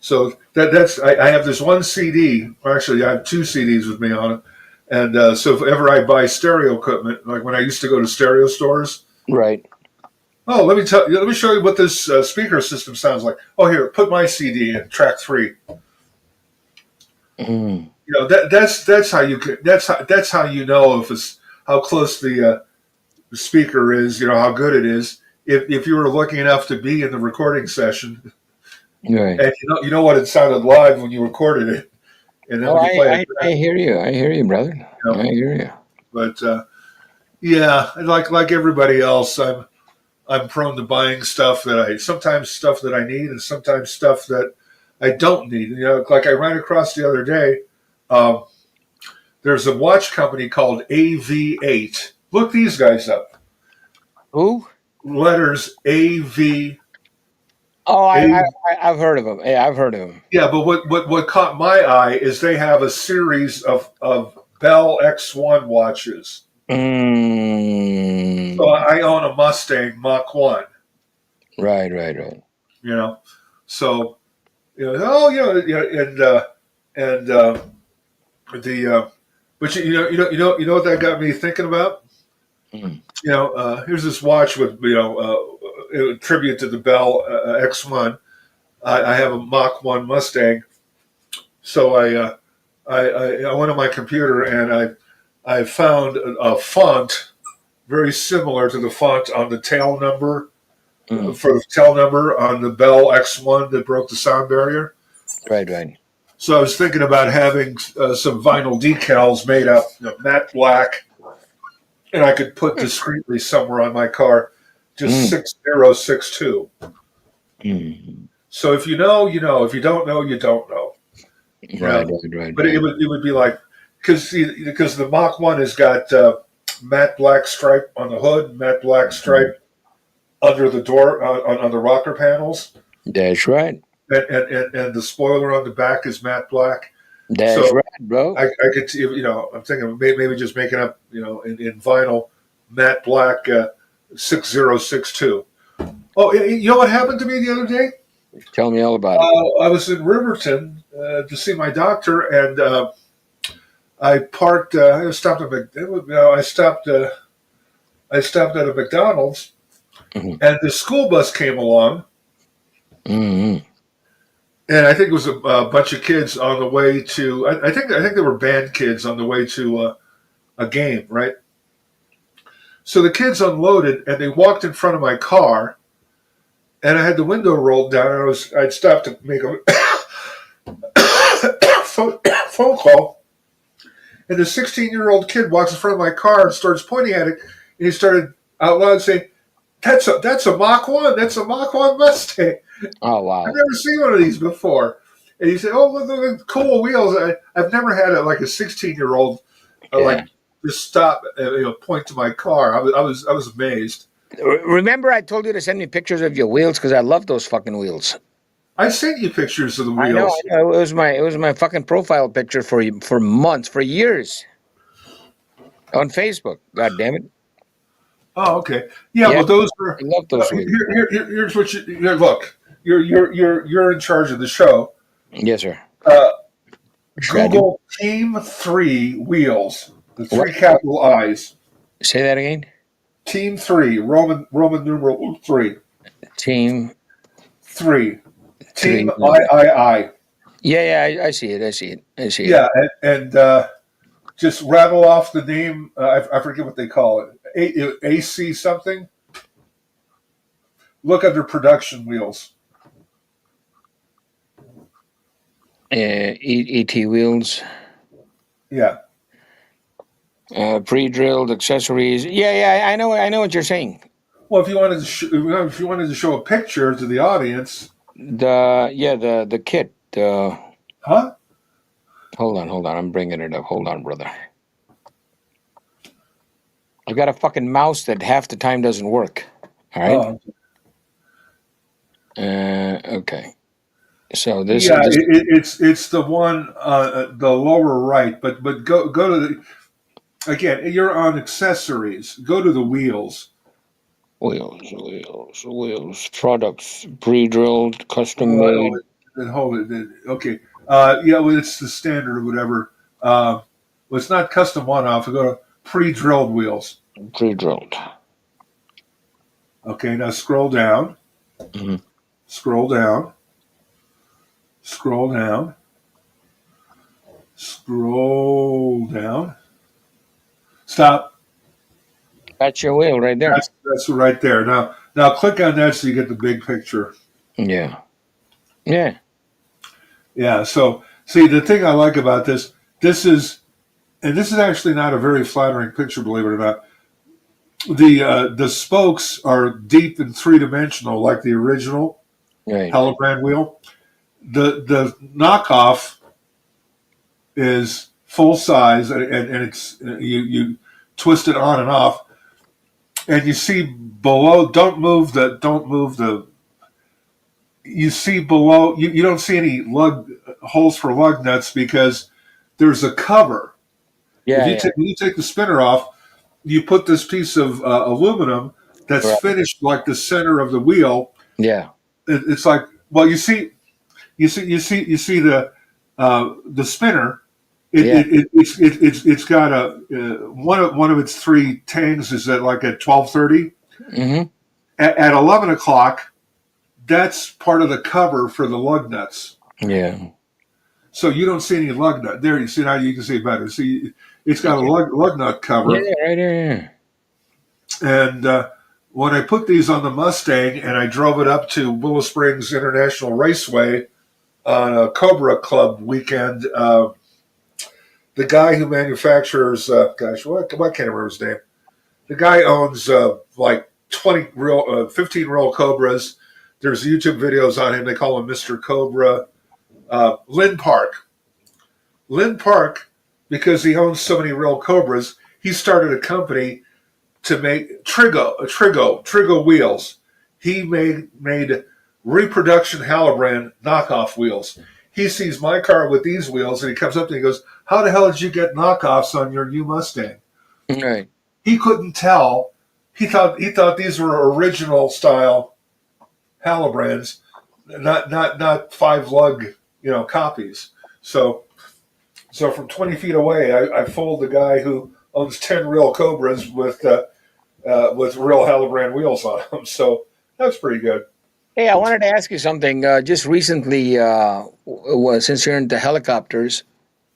so that's I have this one CD, or actually I have 2 CDs with me on it. And so if ever I buy stereo equipment, like when I used to go to stereo stores, Right. oh, let me show you what this speaker system sounds like. Oh, here, put my CD in track 3. Mhm. That's how you can, that's how you know if it's how close the speaker is. How good it is. If you were lucky enough to be in the recording session, Right. and you know what it sounded live when you recorded it, and then Oh, when you play it I back, hear you. I hear you, brother. you know. I hear you. But yeah, like everybody else, I'm prone to buying stuff sometimes stuff that I need, and sometimes stuff that I don't need. Like I ran across the other day. Um, there's a watch company called AV8. Look these guys up. Who? Letters AV. Oh, A, I've heard of him. Yeah, I've heard of him. yeah, but what caught my eye is they have a series of Bell X1 watches. So Mm. I own a Mustang Mach 1. Right. Right. Right. You know, so oh and the but what that got me thinking about. Mm. Here's this watch with a tribute to the Bell X1. I have a Mach 1 Mustang, so I went on my computer and I found a font very similar to the font on the tail number Mm. for the tail number on the Bell X1 that broke the sound barrier. Right. Right. So I was thinking about having some vinyl decals made out matte black, and I could put discreetly somewhere on my car, just Mm. 6062. Mm. So if you know, you know. If you don't know, you don't know. Right. Right. Right. But it Right. would be like because the Mach 1 has got matte black stripe on the hood, matte black stripe under the door on the rocker panels, That's right. and the spoiler on the back is matte black. That's So right, bro. I could see, I'm thinking maybe just making up, in vinyl, matte black 6062. Oh, you know what happened to me the other day? Tell me all about it. I was in Riverton to see my doctor, and I parked. I stopped at I stopped at a McDonald's, Mhm. and the school bus came along, Mm. and I think it was a bunch of kids on the way to. I think they were band kids on the way to a game, right? So the kids unloaded, and they walked in front of my car, and I had the window rolled down, and I'd stopped to make a phone call, and the 16-year-old kid walks in front of my car and starts pointing at it, and he started out loud saying, That's a Mach 1. That's a Mach 1 Mustang. Oh, I've wow. never seen one of these before." And he said, "Oh, look at the cool wheels." I've never had like a 16-year-old Yeah. like just stop and point to my car. I was amazed. Remember, I told you to send me pictures of your wheels because I love those fucking wheels. I sent you pictures of the I know. wheels. I know. It was my fucking profile picture for months, for years. On Facebook. God damn it. Oh, okay. Yeah, Yeah, well, those I are. love those wheels. Here's what you here, look. You're in charge of the show. Yes, sir. Uh, Should I do? Google Team 3 wheels. The What? three capital I's. Say that again. Team 3. Roman numeral 3. Team 3. three. Team I. Yeah, I see it. I see it. I see it. Yeah, and just rattle off the name. I forget what they call it. AC something. Look under production wheels. ET wheels. Yeah. Pre-drilled accessories. Yeah. I know what you're saying. Well, if you wanted to show a picture to the audience, The kit. huh? Hold on. I'm bringing it up. Hold on, brother. I've got a fucking mouse that half the time doesn't work. All right. Oh, Okay. So this. yeah. It's the one the lower right, but go to the again. You're on accessories. Go to the wheels. Wheels. Products. Pre-drilled, custom Oh, made. then hold it. Okay. Yeah. Well, it's the standard or whatever. Well, it's not custom one-off. We go to pre-drilled wheels. Pre-drilled. Okay. Now scroll down. Mhm. Scroll down. Scroll down. Scroll down. Stop. That's your wheel right there. That's right there. Now click on that so you get the big picture. Yeah. Yeah. Yeah. So see the thing I like about this is, and this is actually not a very flattering picture, believe it or not. The spokes are deep and three dimensional, like the original Right. Hillebrand wheel. The knockoff is full size, and it's you twist it on and off, and you see below. Don't move the. You see below. You don't see any lug holes for lug nuts because there's a cover. Yeah. When you take the spinner off, you put this piece of aluminum that's Right. finished like the center of the wheel. Yeah. It's like, well, you see the spinner. It's got a one of its three tangs is at like at 12:30. Mm-hmm. At 11 o'clock, that's part of the cover for the lug nuts. Yeah. So you don't see any lug nut there. You see now you can see it better. See, it's got a lug nut cover. Yeah. Right there. And when I put these on the Mustang and I drove it up to Willow Springs International Raceway on a Cobra Club weekend, the guy who manufactures, gosh, what can't I remember his name? The guy owns like 15 real Cobras. There's YouTube videos on him. They call him Mr. Cobra. Lynn Park. Lynn Park, because he owns so many real Cobras, he started a company to make Trigo wheels. He made reproduction Hillebrand knockoff wheels. He sees my car with these wheels and he comes up to me and goes, "How the hell did you get knockoffs on your new Mustang?" Right. He couldn't tell. He thought these were original style Hillebrands, not five lug copies. So from 20 feet away, I fooled the guy who owns 10 real Cobras with real Hillebrand wheels on them. So that's pretty good. Hey, I wanted to ask you something. Just recently, since you're into helicopters,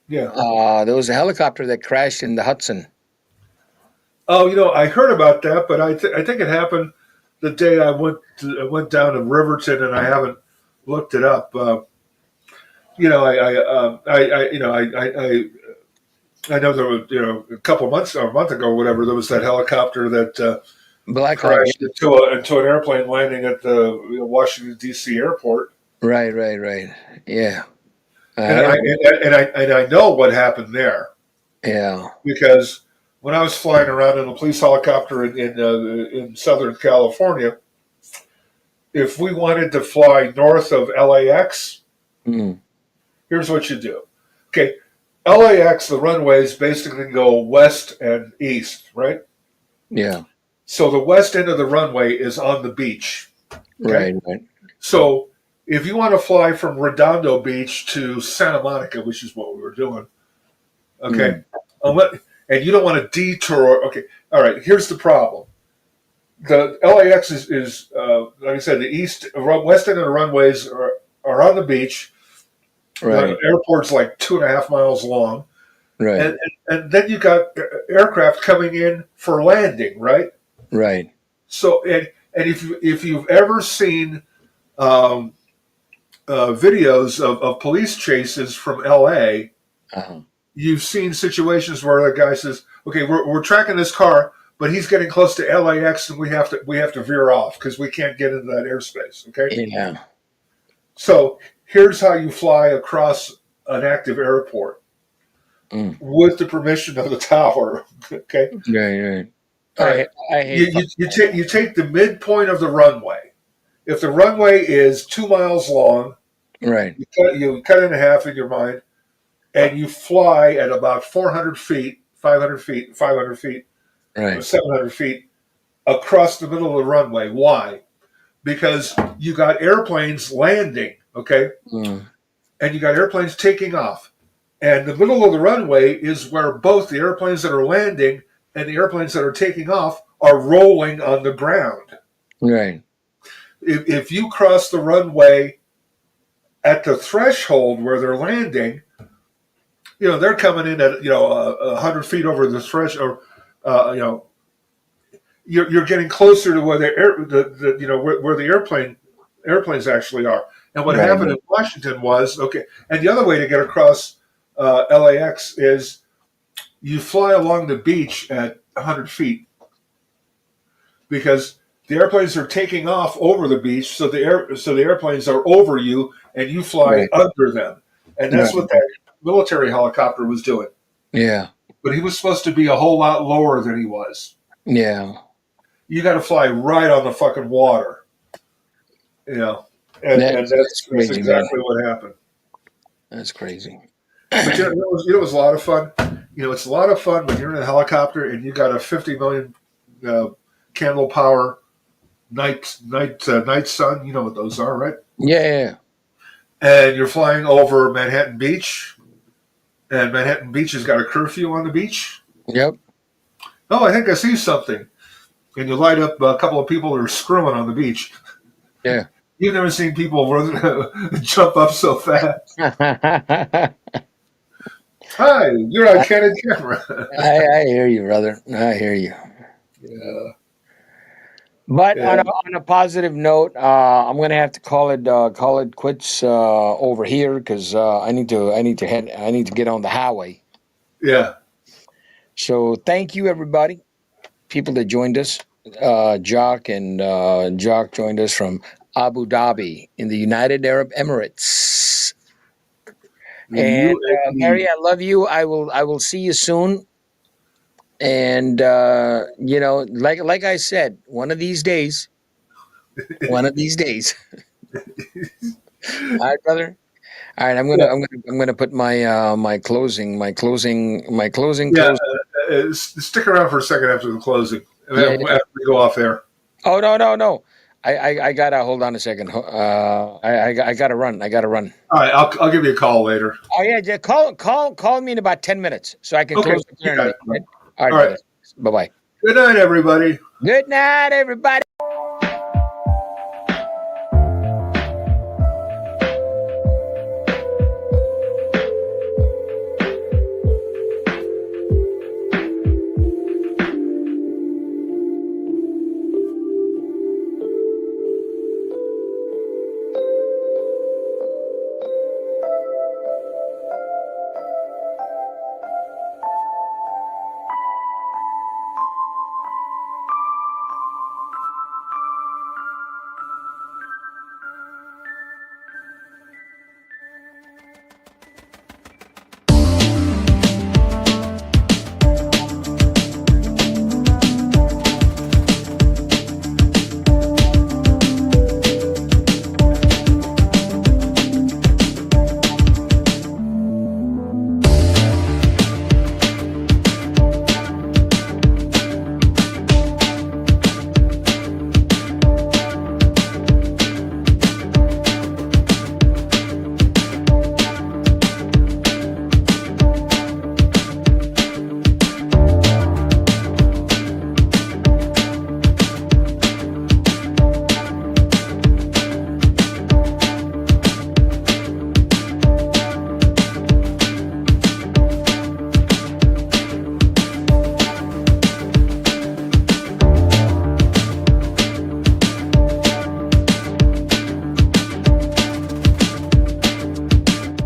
Yeah. there was a helicopter that crashed in the Hudson. Oh, I heard about that, but I think it happened the day I went down to Riverton, and I haven't looked it up. I know there was a couple months or a month ago, whatever. There was that helicopter that Black Hawk. crashed into an airplane landing at the Washington D.C. airport. Right. Yeah. And I know what happened there Yeah. because when I was flying around in a police helicopter in Southern California, if we wanted to fly north of LAX, Mm. here's what you do. Okay, LAX, the runways basically go west and east, right? Yeah. So the west end of the runway is on the beach. Okay? Right. So if you want to fly from Redondo Beach to Santa Monica, which is what we were doing, okay, and you don't want to detour. Okay, all right. Here's the problem: the LAX is like I said, the west end of the runways are on the beach. Right. The airport's like 2.5 miles long, Right. and then you got aircraft coming in for landing, right? Right. So and if you've ever seen videos of police chases from LA, Uh-huh. you've seen situations where the guy says, "Okay, we're tracking this car, but he's getting close to LAX, and we have to veer off because we can't get into that airspace." Okay, Yeah. so here's how you fly across an active airport with the permission of the tower. Okay, Right. all right. I hate You take the midpoint of the runway. If the runway is 2 miles long, right. you cut it in half in your mind, and you fly at about 400 feet, 500 feet, 500 feet, Right. 700 feet across the middle of the runway. Why? Because you got airplanes landing, okay, and you got airplanes taking off. And the middle of the runway is where both the airplanes that are landing and the airplanes that are taking off are rolling on the ground. Right. If you cross the runway at the threshold where they're landing, they're coming in at 100 feet over the threshold. You're getting closer to where where the airplanes actually are. And what happened in Washington was and the other way to get across LAX is you fly along the beach at 100 feet because the airplanes are taking off over the beach, so the airplanes are over you, and you fly under them, and that's what that military helicopter was doing. Yeah. But he was supposed to be a whole lot lower than he was. Yeah. You got to fly right on the fucking water, and that's crazy, exactly what happened. That's crazy. But it was a lot of fun. It's a lot of fun when you're in a helicopter and you got a 50 million candle power night sun. You know what those are, right? Yeah. And you're flying over Manhattan Beach, and Manhattan Beach has got a curfew on the beach. Yep. Oh, I think I see something. And you light up a couple of people that are screwing on the beach. Yeah. You've never seen people jump up so fast. Hi, you're on candid camera. I hear you, brother. I hear you. Yeah. But on a positive note, I'm gonna have to call it quits over here because I need to get on the highway. Yeah. So thank you, everybody, people that joined us. Jock joined us from Abu Dhabi in the United Arab Emirates. And Mary, I love you. I will see you soon. And like I said, one of these days. All right, brother. All right, I'm gonna put my closing. Yeah, stick around for a second after the closing. After we go off air. Oh no. I gotta hold on a second. I gotta run. All right, I'll give you a call later. Oh yeah, just call me in about 10 minutes so I can close the camera. All right, brother. Bye-bye. Good night, everybody. Good night, everybody.